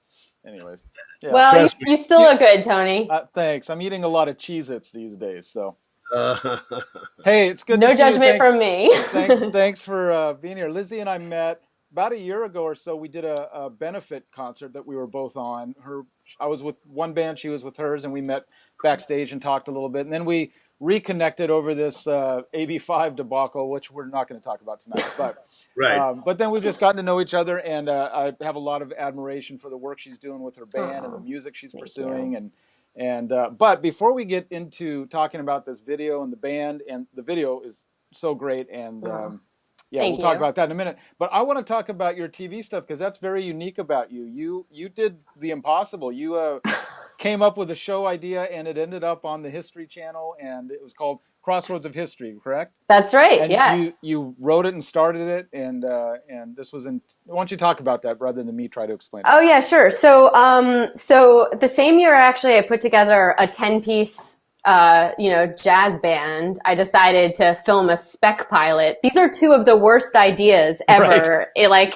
anyways. Yeah. Well, you still look good, Tony. Thanks. I'm eating a lot of Cheez-Its these days, so. Hey, it's good to see you. No judgment from me. Thanks for being here. Lizzie and I met about a year ago or so. We did a benefit concert that we were both on. I was with one band, she was with hers, and we met backstage and talked a little bit. And then we reconnected over this AB5 debacle, which we're not going to talk about tonight. But right. But then we've just gotten to know each other, and I have a lot of admiration for the work she's doing with her band and the music she's pursuing. But before we get into talking about this video and the band, and the video is so great, and we'll talk about that in a minute. But I want to talk about your TV stuff, because that's very unique about you. You did the impossible. You came up with a show idea, and it ended up on the History Channel, and it was called Crossroads of History, correct? That's right. And yes. You wrote it and started it, and this was in. Why don't you talk about that rather than me try to explain it? Oh yeah, sure. So so the same year actually I put together a 10-piece jazz band. I decided to film a spec pilot. These are 2 of the worst ideas ever. Right.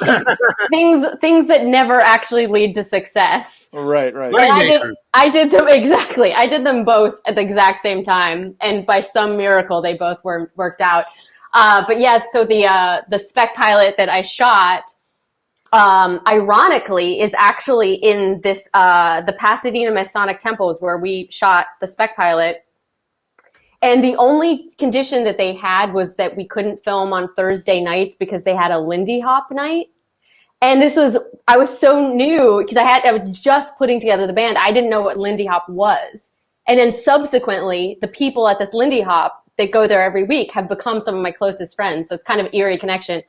Things that never actually lead to success. Right. And I did them exactly. I did them both at the exact same time, and by some miracle, they both worked out. But yeah, so the spec pilot that I shot, ironically, is actually in this the Pasadena Masonic Temples where we shot the spec pilot. And the only condition that they had was that we couldn't film on Thursday nights because they had a Lindy Hop night. And I was so new because I was just putting together the band. I didn't know what Lindy Hop was. And then subsequently, the people at this Lindy Hop that go there every week have become some of my closest friends. So it's kind of eerie connection.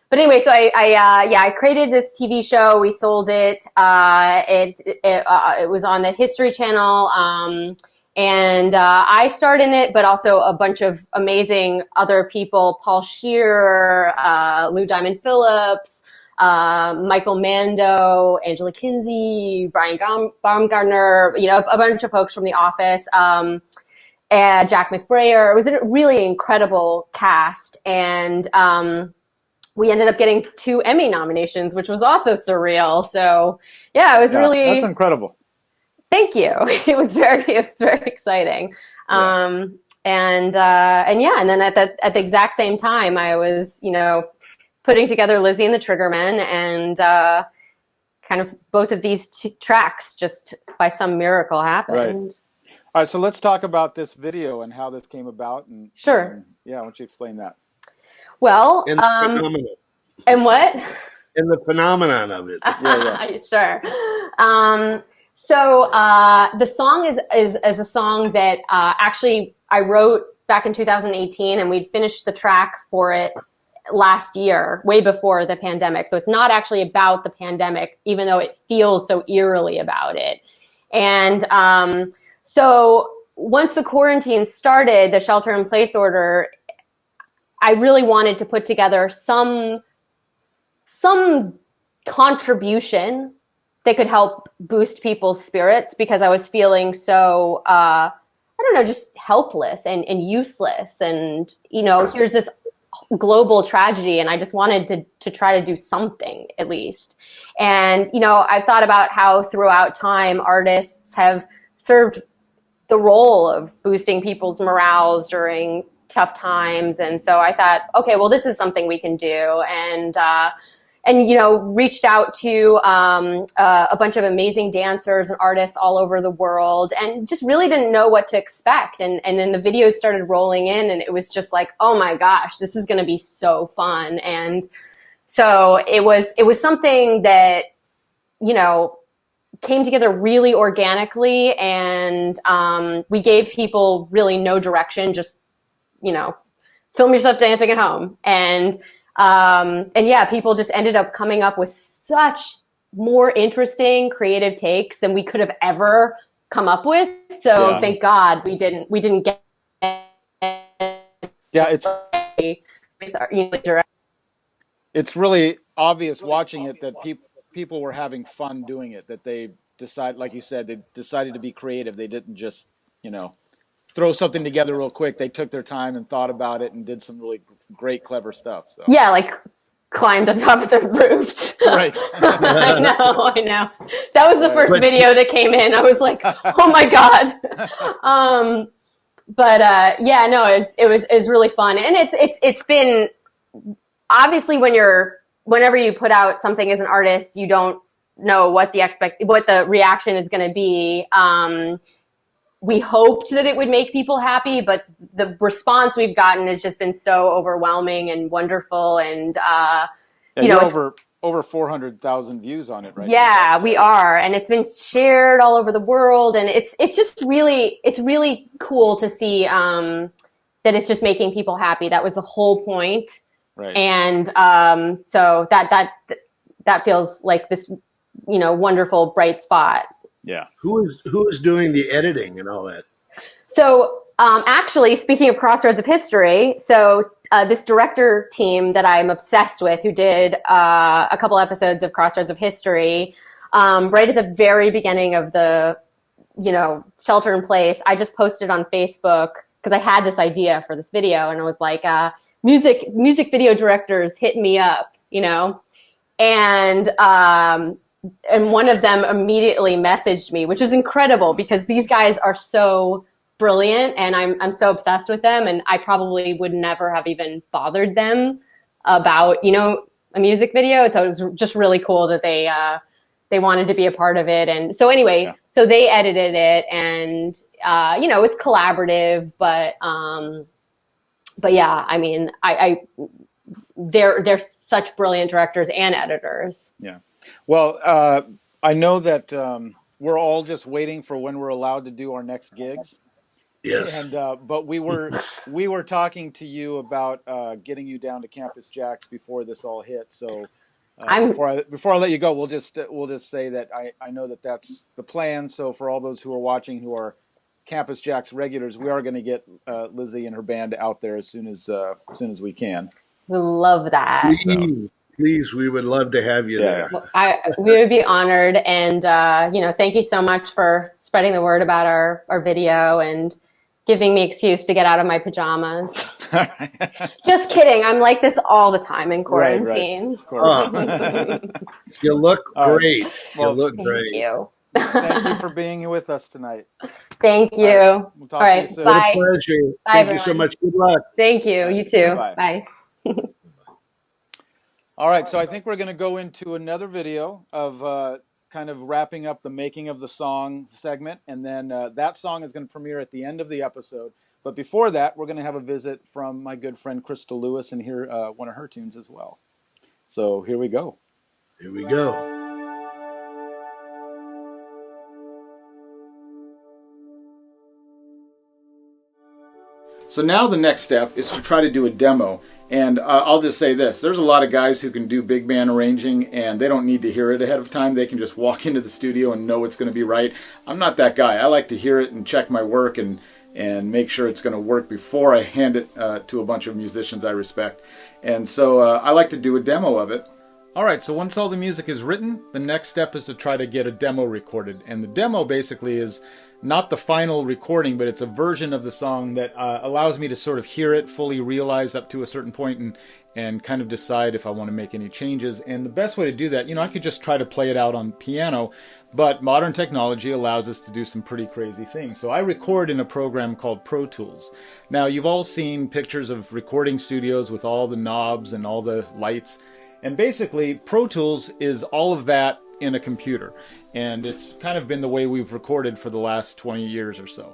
But anyway, so I created this TV show. We sold it. It was on the History Channel. And I starred in it, but also a bunch of amazing other people: Paul Scheer, Lou Diamond Phillips, Michael Mando, Angela Kinsey, Brian Baumgartner, a bunch of folks from The Office, and Jack McBrayer. It was a really incredible cast, and we ended up getting 2 Emmy nominations, which was also surreal. So yeah, it was that's incredible. Thank you. It was very exciting. Yeah. And then at the exact same time, I was, putting together Lizzie and the Triggermen, and kind of both of these tracks just by some miracle happened. Right. All right, so let's talk about this video and how this came about. And sure. Why don't you explain that? Well, and the phenomenon. And what? And the phenomenon of it. Sure. So the song is a song that actually I wrote back in 2018, and we'd finished the track for it last year, way before the pandemic. So it's not actually about the pandemic, even though it feels so eerily about it. And so once the quarantine started, the shelter in place order, I really wanted to put together some contribution that could help boost people's spirits, because I was feeling so, I don't know, just helpless and useless. And, you know, here's this global tragedy, and I just wanted to try to do something at least. And, you know, I've thought about how throughout time artists have served the role of boosting people's morales during tough times. And so I thought, okay, well, this is something we can do. And you know, reached out to a bunch of amazing dancers and artists all over the world, and just really didn't know what to expect. And then the videos started rolling in, and it was just like, oh my gosh, this is going to be so fun. And so it was something that, you know, came together really organically, and we gave people really no direction, just, you know, film yourself dancing at home. And yeah, people just ended up coming up with such more interesting, creative takes than we could have ever come up with. So thank God we didn't get. Yeah, it's really obvious watching it that people were having fun doing it. That they decide, like you said, they decided to be creative. They didn't just, you know, throw something together real quick. They took their time and thought about it and did some really great, clever stuff. So yeah, like climbed on top of the roofs. Right. I know. That was the first video that came in. I was like, oh my God. Yeah, no, it was really fun. And it's been, obviously whenever you put out something as an artist, you don't know what the reaction is going to be. We hoped that it would make people happy, but the response we've gotten has just been so overwhelming and wonderful. And, you know, over 400,000 views on it right now. Yeah, we are. And it's been shared all over the world. And it's really cool to see, that it's just making people happy. That was the whole point. Right. And, so that feels like this, you know, wonderful bright spot. Yeah. Who is doing the editing and all that? So, actually, speaking of Crossroads of History, so this director team that I'm obsessed with, who did a couple episodes of Crossroads of History, right at the very beginning of the, you know, Shelter in Place, I just posted on Facebook because I had this idea for this video, and I was like, music video directors, hit me up, you know, and one of them immediately messaged me, which is incredible because these guys are so brilliant and I'm so obsessed with them, and I probably would never have even bothered them about, you know, a music video. So it was just really cool that they wanted to be a part of it. And so anyway, So they edited it, and you know, it was collaborative, but yeah, I mean, they're such brilliant directors and editors. Yeah. Well, I know that we're all just waiting for when we're allowed to do our next gigs. Yes. And but we were talking to you about getting you down to Campus JAX before this all hit. So before I let you go, we'll just say that I know that that's the plan. So for all those who are watching who are Campus JAX regulars, we are going to get Lizzie and her band out there as soon as we can. We love that. Please, we would love to have you there. We would be honored. And, you know, thank you so much for spreading the word about our video and giving me excuse to get out of my pajamas. Just kidding. I'm like this all the time in quarantine. Right. Of course. You look great. Well, you look great. Thank you. Thank you for being with us tonight. Thank you. All right. We'll talk to you soon. Bye. Pleasure. Bye, Thank everyone. you so much. Good luck. Thank you. You too. Bye. Bye. All right, so I think we're going to go into another video of kind of wrapping up the making of the song segment, and then that song is going to premiere at the end of the episode. But before that, we're going to have a visit from my good friend Crystal Lewis and hear one of her tunes as well. So here we go. Here we go. So now the next step is to try to do a demo. And I'll just say this, there's a lot of guys who can do big band arranging and they don't need to hear it ahead of time. They can just walk into the studio and know it's going to be right. I'm not that guy. I like to hear it and check my work and make sure it's going to work before I hand it to a bunch of musicians I respect. And so I like to do a demo of it. All right, so once all the music is written, the next step is to try to get a demo recorded. And the demo basically is not the final recording, but it's a version of the song that allows me to sort of hear it, fully realize up to a certain point, and kind of decide if I want to make any changes. And the best way to do that, I could just try to play it out on piano, but modern technology allows us to do some pretty crazy things. So I record in a program called Pro Tools. Now, you've all seen pictures of recording studios with all the knobs and all the lights. And basically, Pro Tools is all of that in a computer. And it's kind of been the way we've recorded for the last 20 years or so.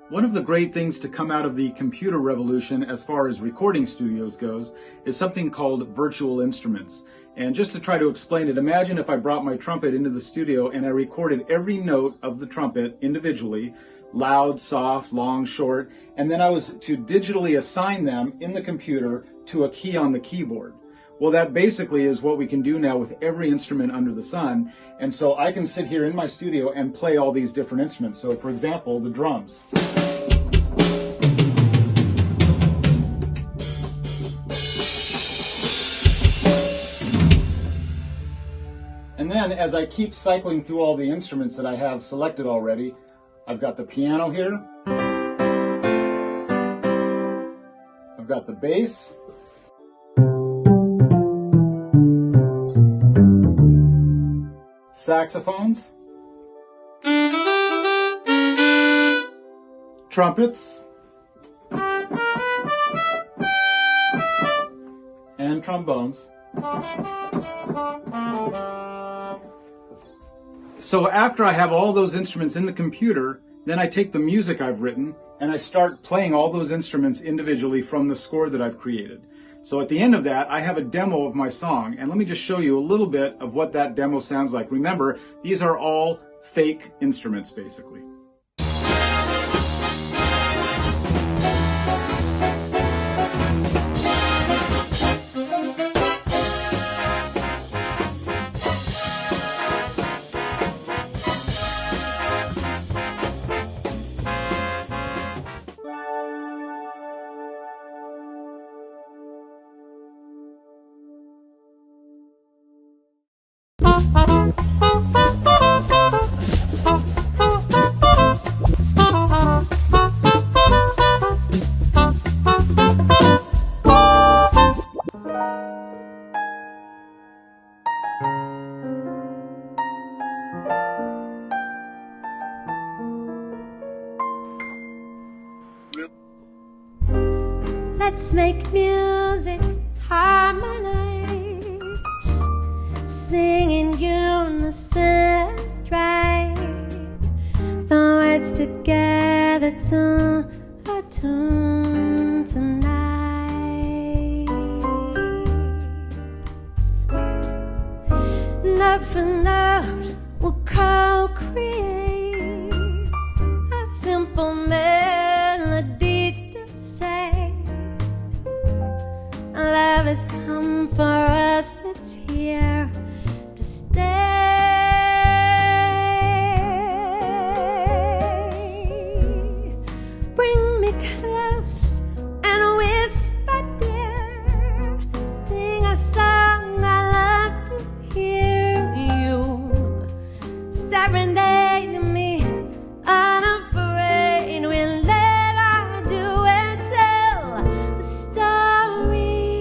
One of the great things to come out of the computer revolution as far as recording studios goes is something called virtual instruments. And just to try to explain it, imagine if I brought my trumpet into the studio and I recorded every note of the trumpet individually, loud, soft, long, short, and then I was to digitally assign them in the computer to a key on the keyboard. Well, that basically is what we can do now with every instrument under the sun. And so I can sit here in my studio and play all these different instruments. So for example, the drums. And then as I keep cycling through all the instruments that I have selected already, I've got the piano here. I've got the bass. Saxophones, trumpets, and trombones. So after I have all those instruments in the computer, then I take the music I've written and I start playing all those instruments individually from the score that I've created. So at the end of that, I have a demo of my song, and let me just show you a little bit of what that demo sounds like. Remember, these are all fake instruments, basically. Let's make music harmonize, sing in unison, drive the words together to a tune tonight. Note for note, we'll co-create a simple melody to say. Love has come for us, it's here to stay. Bring me close and whisper, dear, sing a song I love to hear you. Serenade me, unafraid, we'll let I do and tell the story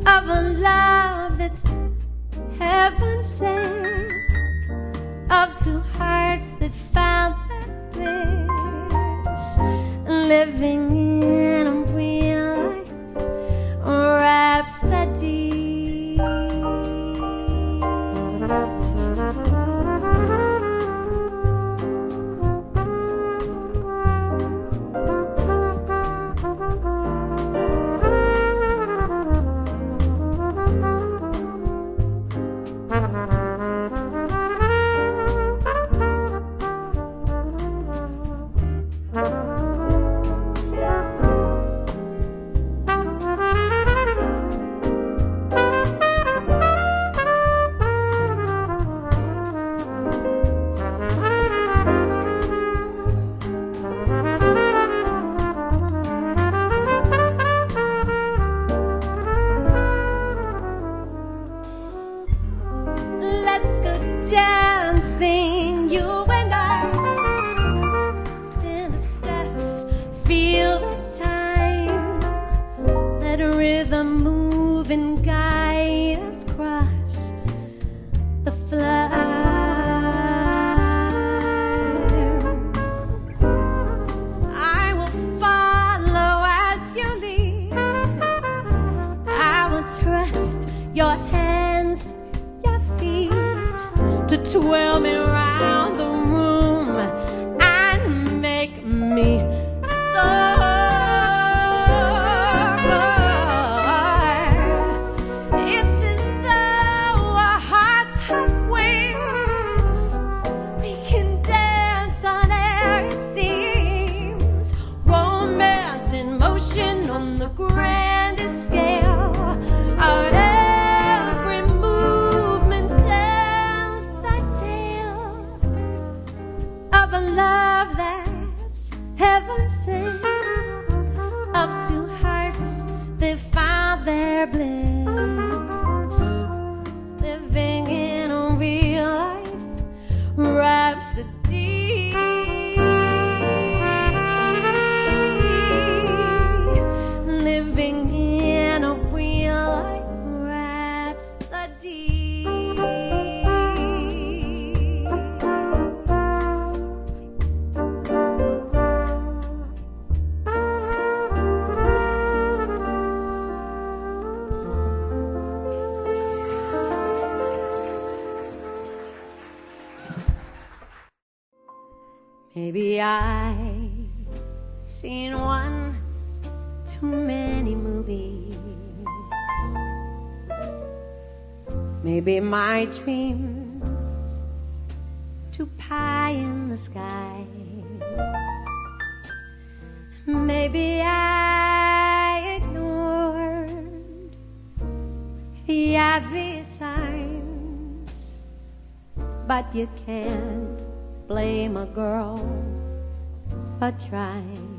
of a love that's heaven sent, of two hearts that found their bliss, living in a real life rhapsody. let's go dancing, you and I. In the steps, feel the time. Let rhythm move and guide us across the floor. Trust your hands, your feet to twirl me around the room and make me soar. It's as though our hearts have wings. We can dance on air, it seems. Romance in motion on the grandest scale. Our every movement tells the tale of a love that's heaven sent, of two hearts that found their bliss, living in a real life rhapsody. Living in a real life rhapsody. Maybe I've seen one too many movies. Maybe my dreams too pie in the sky. Maybe I ignored the obvious signs, but you can't blame a girl for trying.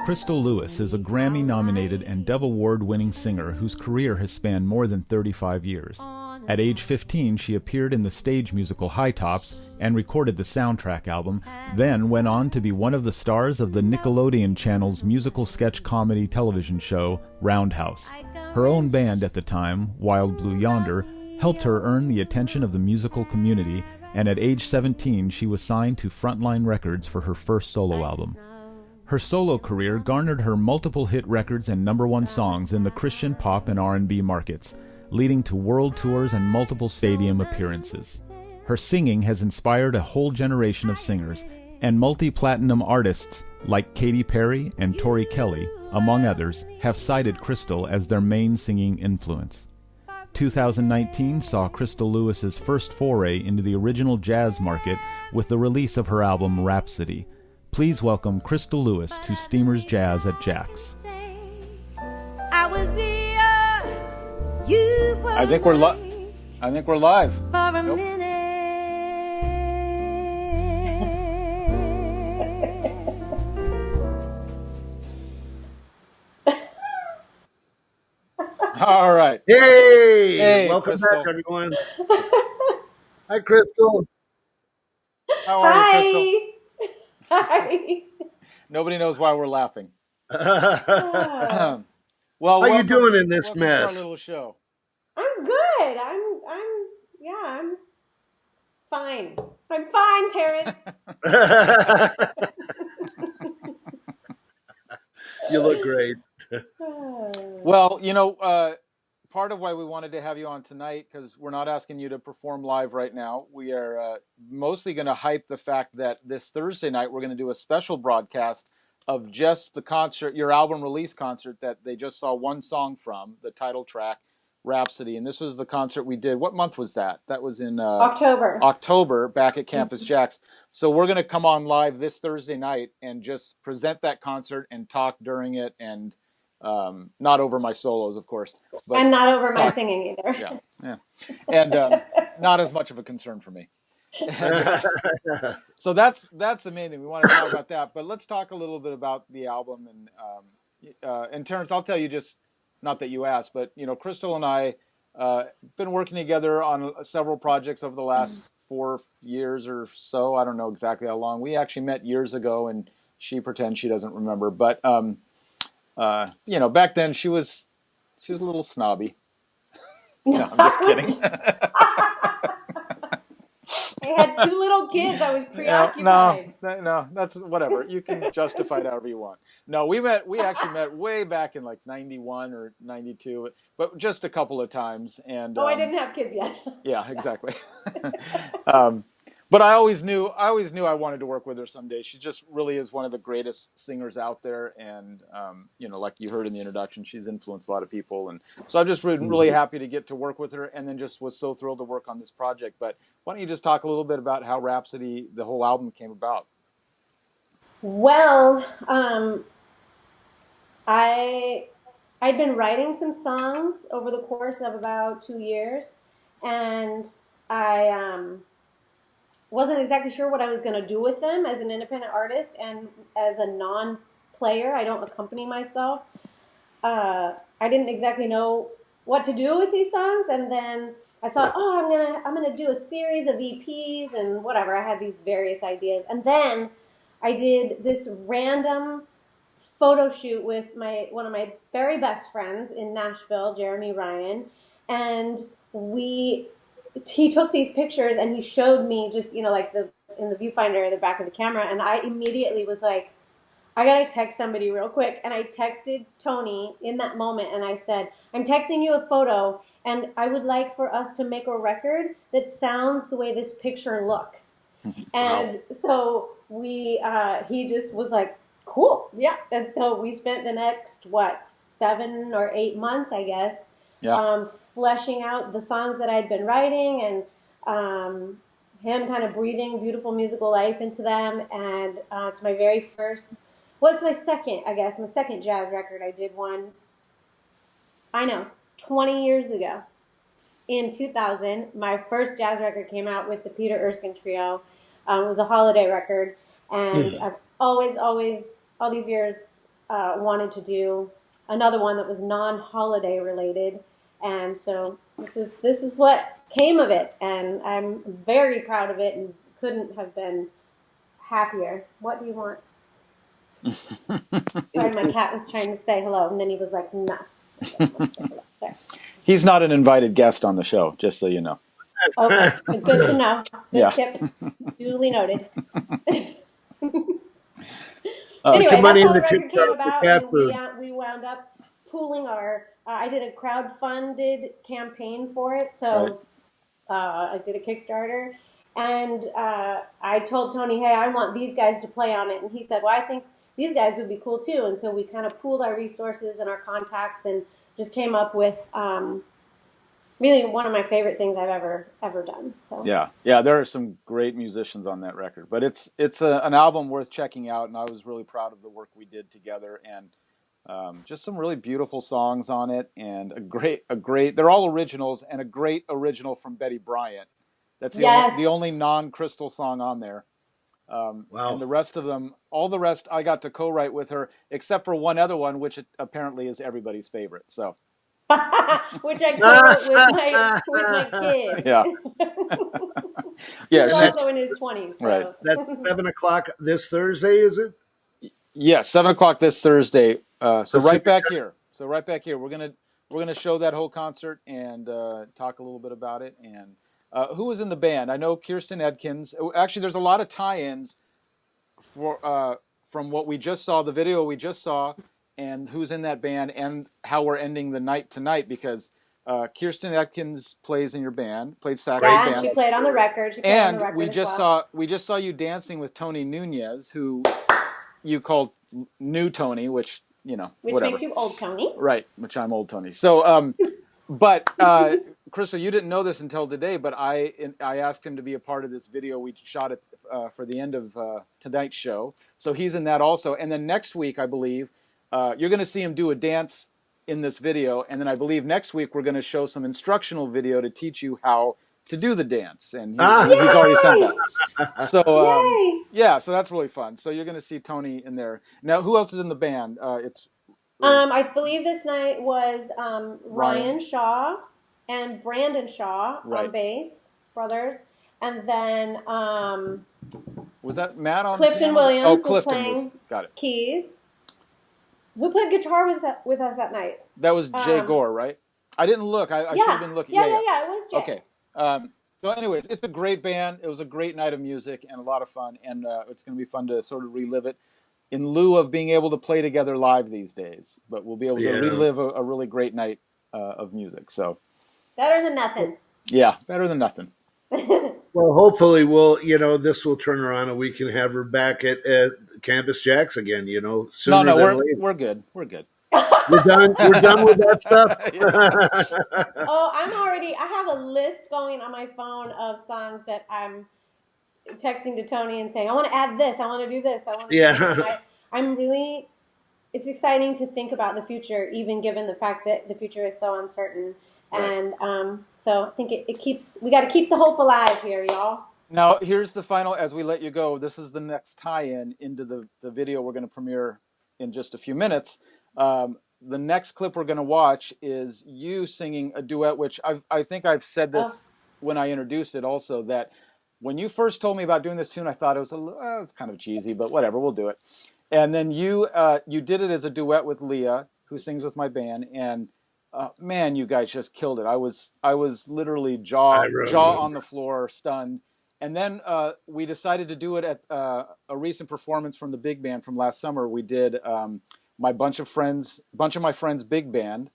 Crystal Lewis is a Grammy-nominated and Dove Award-winning singer whose career has spanned more than 35 years. At age 15, she appeared in the stage musical High Tops and recorded the soundtrack album, then went on to be one of the stars of the Nickelodeon Channel's musical sketch comedy television show, Roundhouse. Her own band at the time, Wild Blue Yonder, helped her earn the attention of the musical community, and at age 17 she was signed to Frontline Records for her first solo album. Her solo career garnered her multiple hit records and #1 songs in the Christian pop and R&B markets, leading to world tours and multiple stadium appearances. Her singing has inspired a whole generation of singers, and multi-platinum artists like Katy Perry and Tori Kelly, among others, have cited Crystal as their main singing influence. 2019 saw Crystal Lewis's first foray into the original jazz market with the release of her album Rhapsody. Please welcome Crystal Lewis to Steamers Jazz at JAX. I think we're live. Nope. All right. Hey, welcome Crystal. back, everyone. Hi, Crystal. How are you, Crystal? Hi. Nobody knows why we're laughing. How Well, you doing in this welcome mess? to our little show. I'm good. I'm fine. I'm fine, Terrence. You look great. Well, part of why we wanted to have you on tonight, because we're not asking you to perform live right now. We are mostly going to hype the fact that this Thursday night we're going to do a special broadcast of just the concert, your album release concert that they just saw one song from, the title track, Rhapsody. And this was the concert we did. What month was that? That was in October back at Campus JAX. So we're going to come on live this Thursday night and just present that concert and talk during it, and not over my solos, of course. But and not over my singing either. Yeah. And not as much of a concern for me. So that's the main thing. We want to talk about that. But let's talk a little bit about the album. And Terrence, I'll tell you, just not that you asked, but Crystal and I been working together on several projects over the last 4 years or so. I don't know exactly how long. We actually met years ago, and she pretends she doesn't remember. But back then she was a little snobby. No, I'm just kidding. I had 2 little kids. I was No, preoccupied. no, that's whatever. You can justify it however you want. No, we actually met way back in like 91 or 92, but just a couple of times. And I didn't have kids yet. yeah, exactly. But I always knew I wanted to work with her someday. She just really is one of the greatest singers out there, and like you heard in the introduction, she's influenced a lot of people, and so I'm just really happy to get to work with her, and then just was so thrilled to work on this project. But why don't you just talk a little bit about how Rhapsody, the whole album, came about? Well, I'd been writing some songs over the course of about 2 years, and I wasn't exactly sure what I was going to do with them as an independent artist and as a non-player. I don't accompany myself. I didn't exactly know what to do with these songs, and then I thought, I'm gonna do a series of EPs and whatever. I had these various ideas, and then I did this random photo shoot with one of my very best friends in Nashville, Jeremy Ryan, and he took these pictures and he showed me just like in the viewfinder, the back of the camera, and I immediately was like, I gotta text somebody real quick. And I texted Tony in that moment and I said, I'm texting you a photo and I would like for us to make a record that sounds the way this picture looks. And so he just was like, cool, yeah. And so we spent the next, 7 or 8 months, I guess, fleshing out the songs that I'd been writing and him kind of breathing beautiful musical life into them. And it's my very first, it's my second jazz record. I did one, 20 years ago. In 2000, my first jazz record came out with the Peter Erskine Trio. It was a holiday record. And I've always, all these years, wanted to do another one that was non-holiday related. And so this is what came of it. And I'm very proud of it and couldn't have been happier. What do you want? Sorry, my cat was trying to say hello, and then he was like, no. Sorry. He's not an invited guest on the show, just so you know. Okay, good to know. Good tip. Duly noted. Anyway, that's how the record came about, and we wound up pooling our. I did a crowd-funded campaign for it, so I did a Kickstarter, and I told Tony, hey, I want these guys to play on it, and he said, well, I think these guys would be cool too, and so we kind of pooled our resources and our contacts, and just came up with really one of my favorite things I've ever done. So yeah, there are some great musicians on that record, but it's an album worth checking out, and I was really proud of the work we did together, and just some really beautiful songs on it, and a great they're all originals, and a great original from Betty Bryant. That's the only non-Crystal song on there. Wow. And the rest of them, all the rest I got to co-write with her, except for one other one, which apparently is everybody's favorite. So which I co-wrote with my kid. Yeah. He's also in his 20s. So. Right. That's 7:00 this Thursday, is it? Yes, 7:00 this Thursday. So right back here. We're gonna show that whole concert and talk a little bit about it. And who was in the band? I know Kirsten Edkins. Actually, there's a lot of tie-ins from what we just saw, the video we just saw, and who's in that band, and how we're ending the night tonight, because Kirsten Edkins plays in your band, played sax in the band. She played on the record. We just saw you dancing with Tony Nunez, who you called New Tony, which whatever. Makes you old Tony, right? Which I'm old Tony. So, but Crystal, you didn't know this until today, but I asked him to be a part of this video we shot it for the end of tonight's show. So he's in that also. And then next week, I believe, you're going to see him do a dance in this video. And then I believe next week we're going to show some instructional video to teach you how to do the dance. And he's already sent that. So so that's really fun. So you're going to see Tony in there. Now, who else is in the band? I believe this night was Ryan Shaw, and Brandon Shaw Right. on bass, brothers. And then Was that Matt on Clifton piano? Williams was Clifton playing got it. keys. Who played guitar with us that night? That was Jay Gore, right? I didn't look. I should have been looking. Yeah. It was Jay. Okay. So anyways, it's a great band. It was a great night of music and a lot of fun. And it's going to be fun to sort of relive it in lieu of being able to play together live these days. But we'll be able to relive a really great night of music. So better than nothing. Yeah, better than nothing. Well, hopefully this will turn around and we can have her back at Campus JAX again, sooner than later. We're good. We're good. We're done with that stuff. Oh, I have a list going on my phone of songs that I'm texting to Tony and saying, I want to add this, I want to do this, I want to do this. I'm really, it's exciting to think about the future, even given the fact that the future is so uncertain. Right. And so I think we got to keep the hope alive here, y'all. Now, here's the final, as we let you go, this is the next tie-in into the video we're going to premiere in just a few minutes. The next clip we're going to watch is you singing a duet, which I think I've said this when I introduced it also, that when you first told me about doing this tune, I thought it was it's kind of cheesy, but whatever, we'll do it. And then you did it as a duet with Leah, who sings with my band, and man, you guys just killed it. I was literally jaw on the floor, stunned. And then we decided to do it at a recent performance from the big band from last summer. We did my bunch of my friends' big band,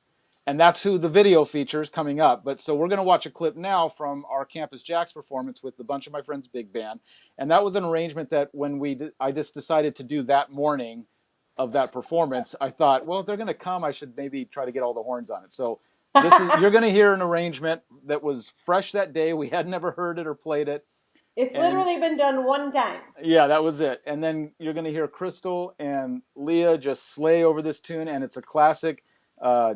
and that's who the video features coming up. But so we're going to watch a clip now from our Campus JAX performance with the bunch of my friends' big band, and that was an arrangement that when I just decided to do that morning of that performance, I thought, well, if they're going to come, I should maybe try to get all the horns on it. So you're going to hear an arrangement that was fresh that day. We had never heard it or played it. It's literally been done one time. Yeah, that was it. And then you're going to hear Crystal and Leah just slay over this tune, and it's a classic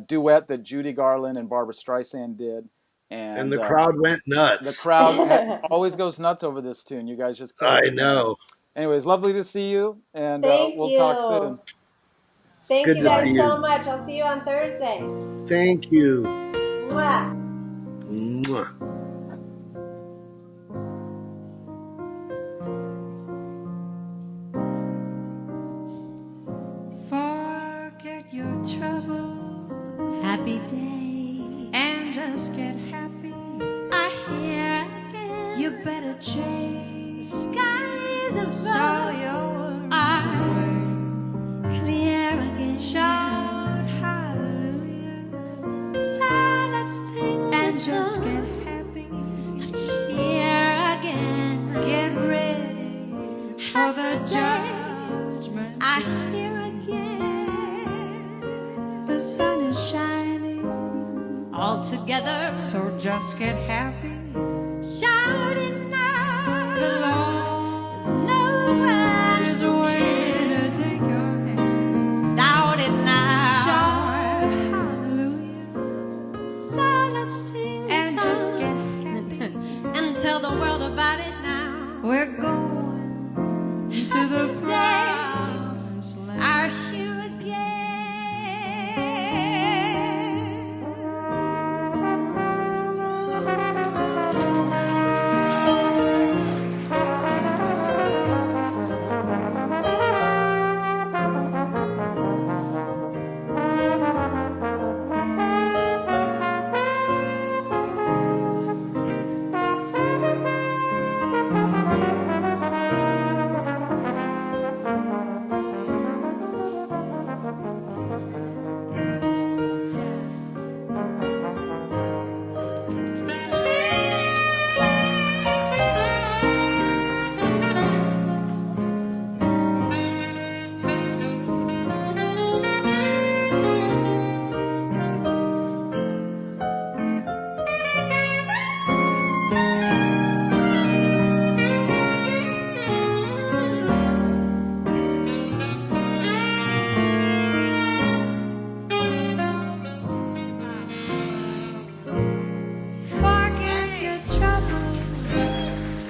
duet that Judy Garland and Barbra Streisand did. And the crowd went nuts. The crowd always goes nuts over this tune. You guys just killed it. I know. Anyways, lovely to see you, and we'll talk soon. Thank you guys so much. I'll see you on Thursday. Thank you. Mwah. Mwah. Forget your trouble, happy day, and just get happy. I hear again, you better chase skies above. So your worries away, clear again. Shout hallelujah, silent sing and just get happy. Cheer again, get ready for the judgment. I hear the sun is shining all together, so just get happy. Shouting now, the Lord, no one is waiting to take your hand. Doubt it now, shout hallelujah. Silent sing and just get happy and tell the world about it now. We're going to the promised land. Our here again.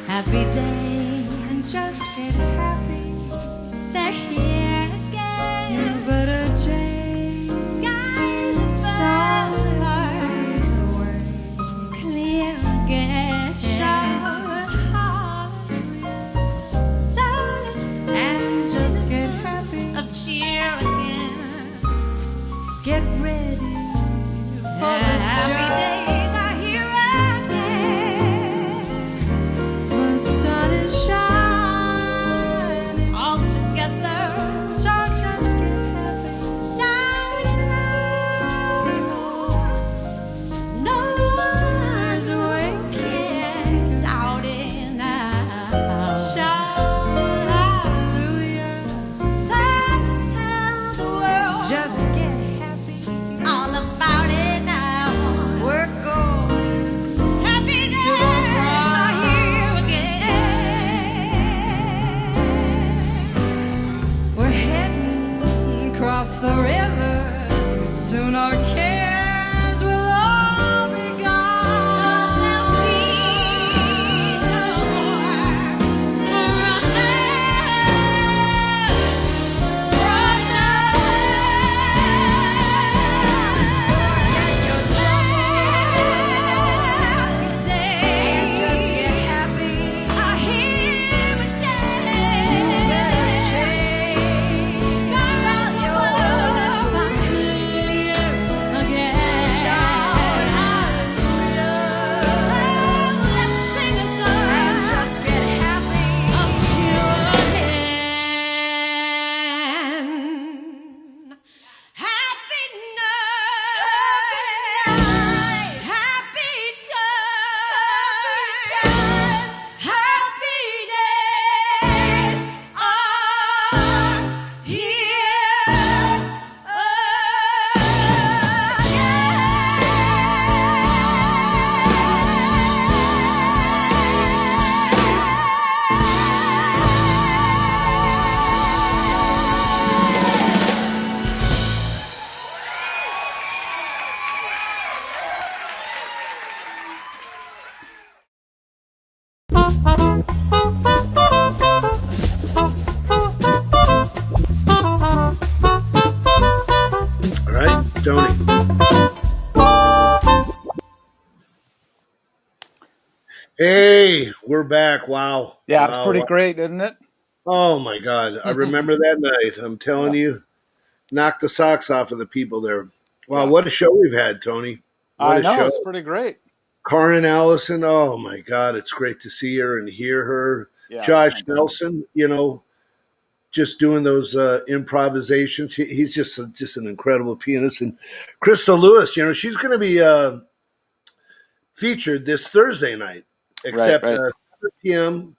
Happy day and just get happy. They're here again. You better chase skies above. Away. again. Shout hallelujah. And just get happy. Of cheer again. Get ready for the happy days are here again. The sun is shining all together. So just get happy. Shout it loud. No one's waking, doubting now. Shout hallelujah. Silence tells the world. Just get happy. All about it now. We're going. Happiness are here again. We're heading across the river. Soon our cares will all be gone. There'll be no more Get your troubles and just get happy. I hear again. Better change. Start your world clear again. Shout hallelujah. So let's sing a song and just get happy. I'm sure again. Happy night, happy times, happy days are here All right, Tony. Hey, we're back. Wow. Yeah, it's Wow. pretty Wow. great, isn't it? Oh my God. I remember that night. I'm telling Yeah. you, knocked the socks off of the people there. Wow, Yeah. what a show we've had, Tony. What I a know, show. it's pretty great. Karin Allison, oh my God, it's great to see her and hear her. Yeah, it's Josh fantastic. Nelson, just doing those improvisations. He's just an incredible pianist. And Crystal Lewis, she's going to be featured this Thursday night, except Right. 7 p.m.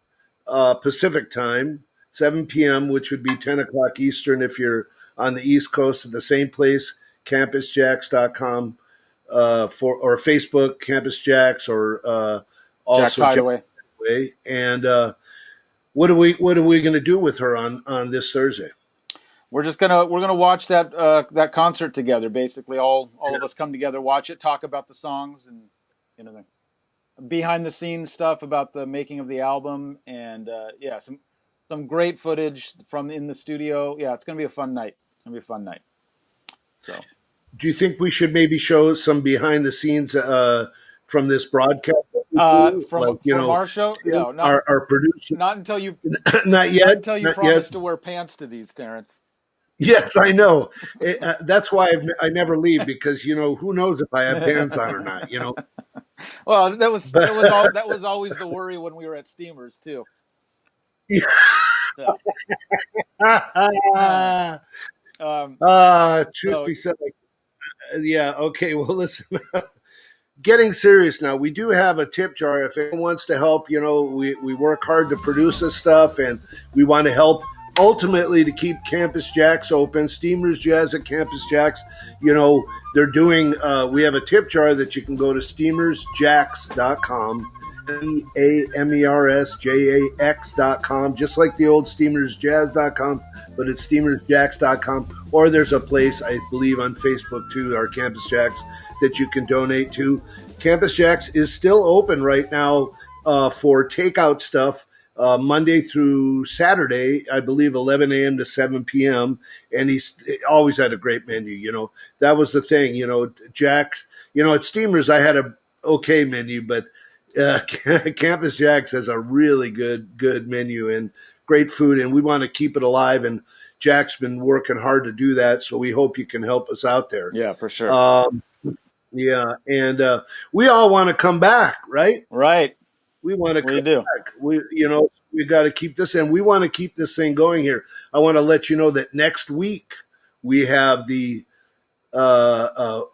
Pacific time, 7 p.m., which would be 10 o'clock Eastern if you're on the East Coast at the same place, campusjax.com, or Facebook, Campus Jax, or Jack's also Hideaway. Hideaway. And what are we going to do with her on this Thursday? We're gonna watch that concert together. Basically, all of us come together, watch it, talk about the songs, and the behind the scenes stuff about the making of the album, and yeah, some great footage from in the studio. Yeah, it's gonna be a fun night. So, Do you think we should maybe show some behind the scenes from this broadcast? from our show, no, our producer, not until you not yet, not until you not promise yet. to wear pants to these, Terrence. Yes, I know. That's why I never leave, because who knows if I have pants on or not. Well, that was always the worry when we were at Steamers too. So, truth be said, yeah. Okay. Well, listen. Getting serious now. We do have a tip jar. If anyone wants to help, we work hard to produce this stuff, and we want to help ultimately to keep Campus Jax open. Steamers Jazz at Campus Jax, they're doing, we have a tip jar that you can go to steamersjax.com, EAMERSJAX.com, just like the old steamersjazz.com, but it's steamersjax.com. Or there's a place, I believe, on Facebook too, our Campus Jax, that you can donate to. Campus Jax is still open right now for takeout stuff. Monday through Saturday, I believe 11 a.m. to 7 p.m. And he's always had a great menu. That was the thing, Jack, at Steamers, I had a okay menu, but Campus Jax has a really good menu and great food, and we want to keep it alive. And Jack's been working hard to do that, so we hope you can help us out there. Yeah, for sure. Yeah, and we all want to come back, right? Right. We want to We come do. back. We got to keep this, and we want to keep this thing going here. I want to let you know that next week we have the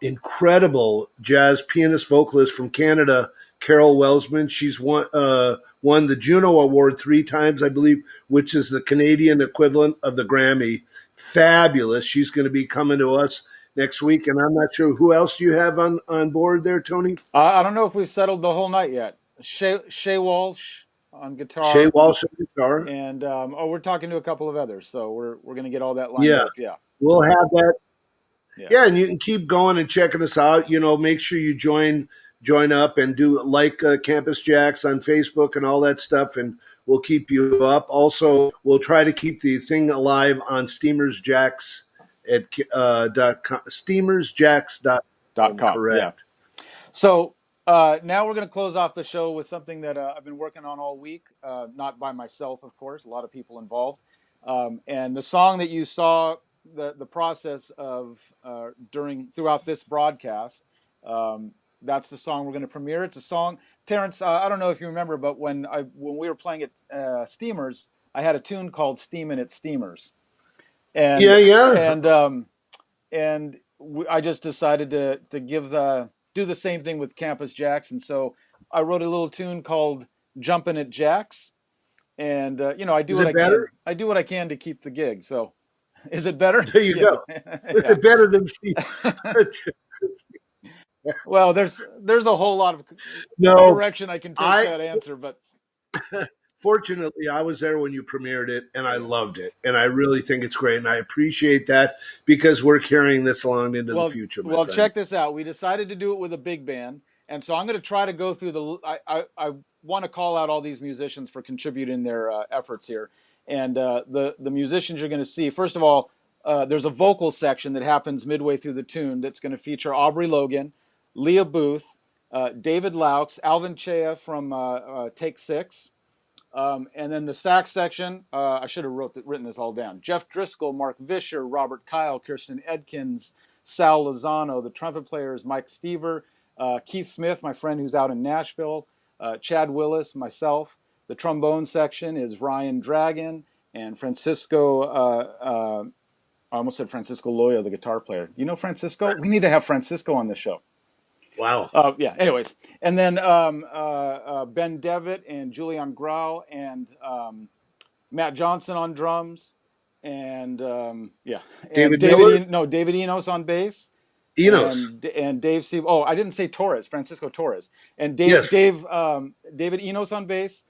incredible jazz pianist vocalist from Canada, Carol Welsman. She's won the Juno Award 3 times, I believe, which is the Canadian equivalent of the Grammy. Fabulous. She's going to be coming to us next week, and I'm not sure who else you have on board there, Tony. I don't know if we've settled the whole night yet. Shay Walsh on Shay guitar, Walsh on guitar. and we're talking to a couple of others, so we're going to get all that lined Yeah, up. Yeah, we'll have that. yeah. Yeah, and you can keep going and checking us out. Make sure you join up and do like Campus Jax on Facebook and all that stuff, and we'll keep you up. Also, we'll try to keep the thing alive on Steamers Jax at .com, steamersjax.com. .com. Correct. Yeah. So now we're going to close off the show with something that I've been working on all week, not by myself, of course. A lot of people involved, and the song that you saw the process of throughout this broadcast. That's the song we're going to premiere. It's a song, Terrence. I don't know if you remember, but when we were playing at Steamers, I had a tune called "Steamin' at Steamers," and I just decided to do the same thing with Campus Jax, and so I wrote a little tune called "Jumpin' at JAX," and I do what I can. I do what I can to keep the gig. So, is it better? There you go. Is it better than Steve? Well, there's a whole lot of direction I can take that answer, but fortunately, I was there when you premiered it, and I loved it, and I really think it's great, and I appreciate that because we're carrying this along into the future. Well, check this out. We decided to do it with a big band, and so I'm going to try to go through I want to call out all these musicians for contributing their efforts here, and the musicians you're going to see. First of all, there's a vocal section that happens midway through the tune that's going to feature Aubrey Logan, Leah Booth, David Laux, Alvin Chea from Take Six. And then the sax section, I should have written this all down. Jeff Driscoll, Mark Vischer, Robert Kyle, Kirsten Edkins, Sal Lozano. The trumpet player is Mike Stever, Keith Smith, my friend who's out in Nashville, Chad Willis, myself. The trombone section is Ryan Dragon and Francisco, I almost said Francisco Loya, the guitar player. You know Francisco? We need to have Francisco on the show. Wow. Yeah. Anyways, and then Ben Devitt and Julian Grau and Matt Johnson on drums, and David Enos on bass. And Dave Steve. Oh, I didn't say Torres. Francisco Torres and David Enos on bass,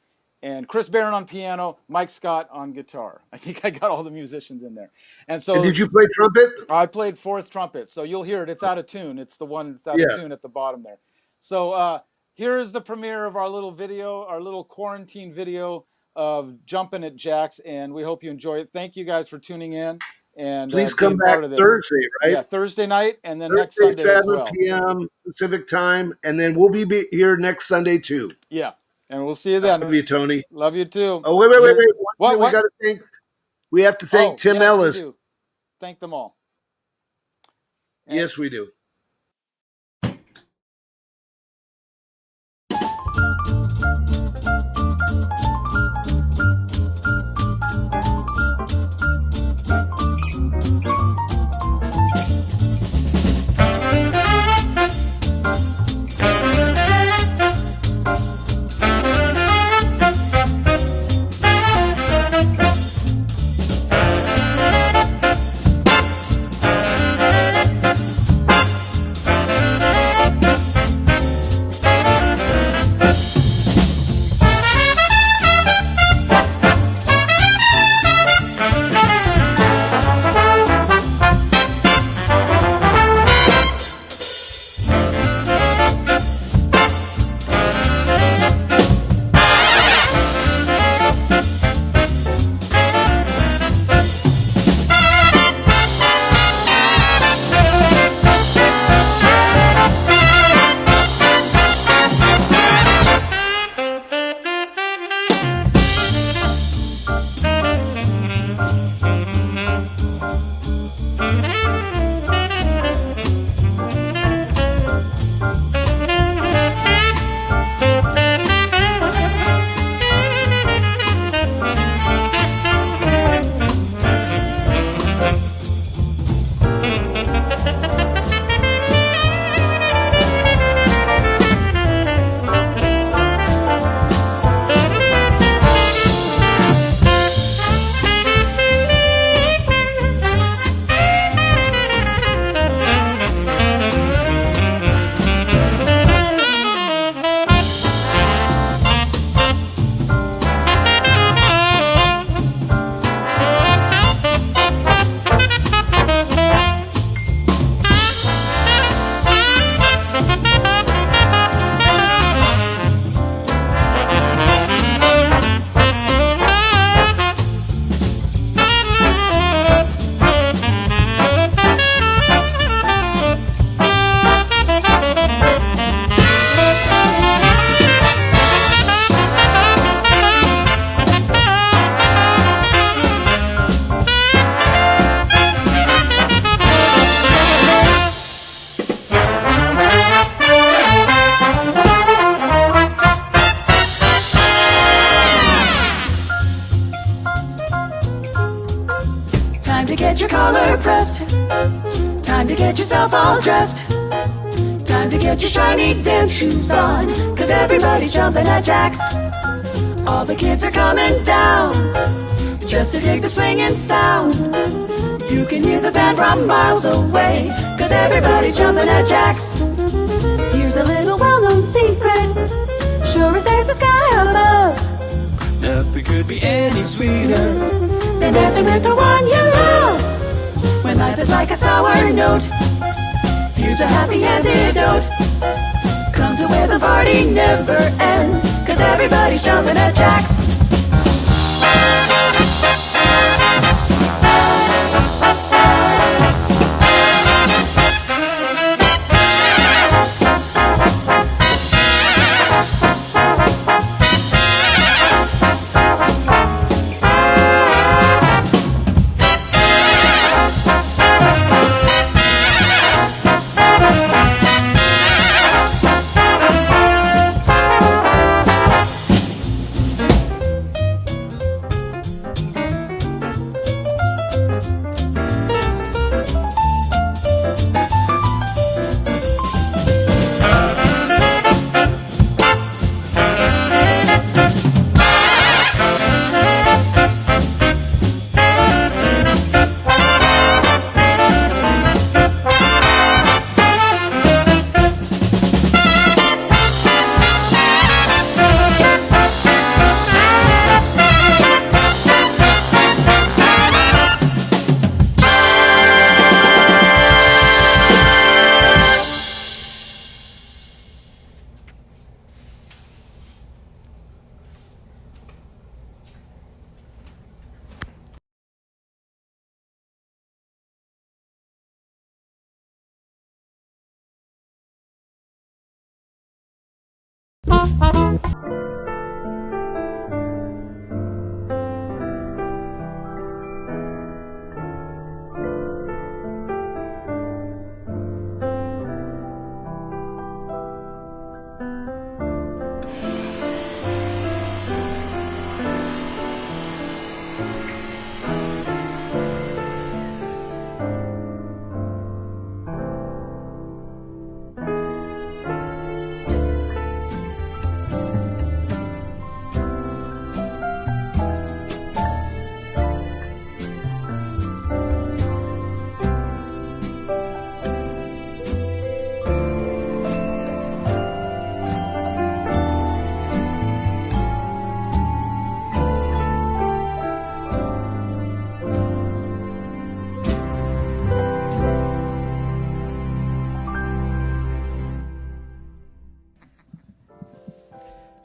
and Chris Barron on piano, Mike Scott on guitar. I think I got all the musicians in there. And did you play trumpet? I played fourth trumpet, so you'll hear it. It's out of tune. It's the one that's out of tune at the bottom there. So here is the premiere of our little video, our little quarantine video of Jumpin' at JAX, and we hope you enjoy it. Thank you guys for tuning in. And please come back Thursday, right? Yeah, Thursday night, and then next Sunday 7 p.m. Pacific time, and then we'll be here next Sunday too. Yeah, and we'll see you then. Love you, Tony. Love you too. Oh, wait! What? We have to thank Tim Ellis. We do. Thank them all. And yes, we do. your collar pressed. Time to get yourself all dressed. Time to get your shiny dance shoes on, 'cause everybody's jumping at JAX. All the kids are coming down just to dig the swinging sound. You can hear the band from miles away, 'cause everybody's jumping at JAX. Here's a little well-known secret, sure as there's the sky above. Nothing could be any sweeter than dancing with the one you love. When life is like a sour note, here's a happy antidote. Come to where the party never ends, 'cause everybody's jumping at JAX.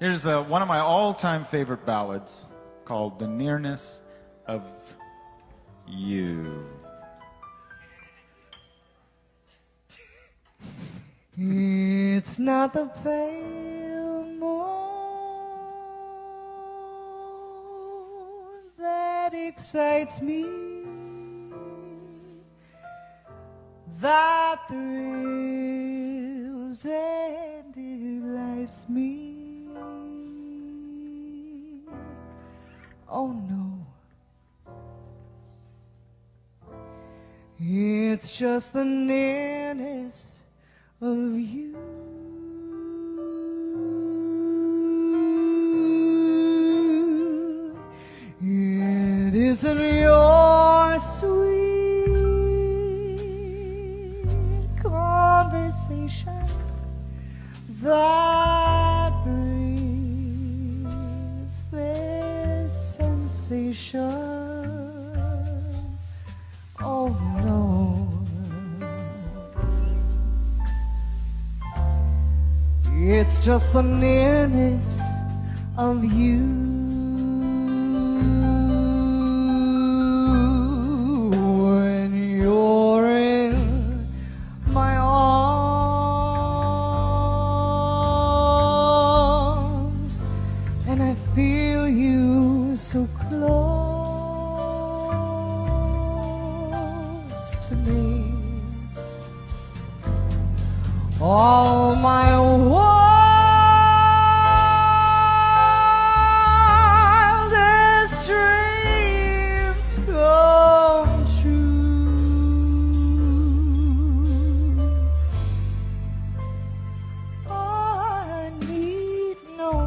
Here's one of my all-time favorite ballads called The Nearness of You. It's not the pale moon that excites me, that thrills and delights me. Oh no, it's just the nearness of you. It isn't your sweet conversation that brings this sensation. Oh no, it's just the nearness of you. When you're in my arms and I feel you so close to me, all my wildest dreams come true.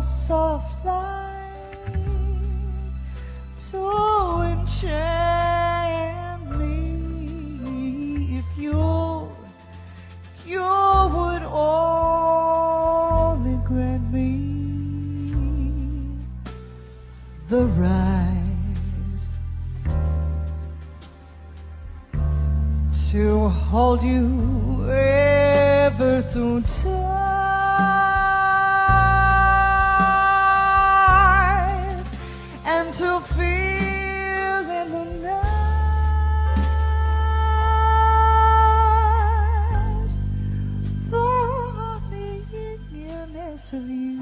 soft light to enchant me. If you would only grant me the rise to hold you ever so tight, and to feel in the night the nearness of you.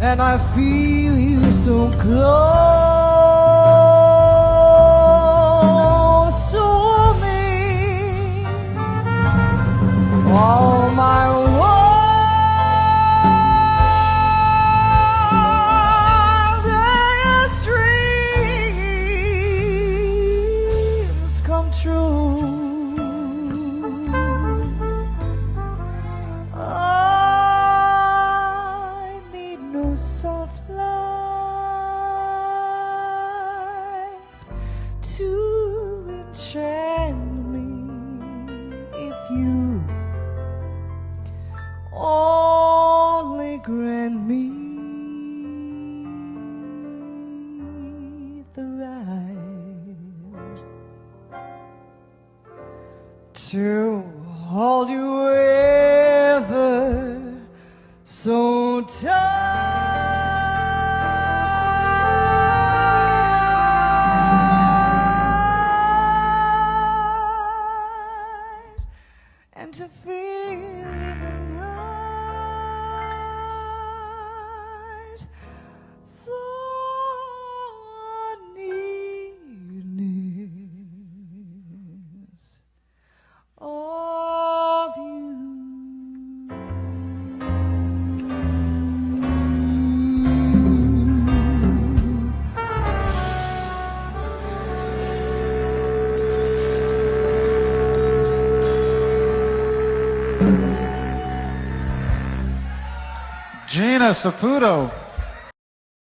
And I feel you so close to me. All my wildest dreams come true. Soft light to enchant me. If you only grant me the right to hold you ever so tight. And to feel in the night the nearness of you. Gina Saputo.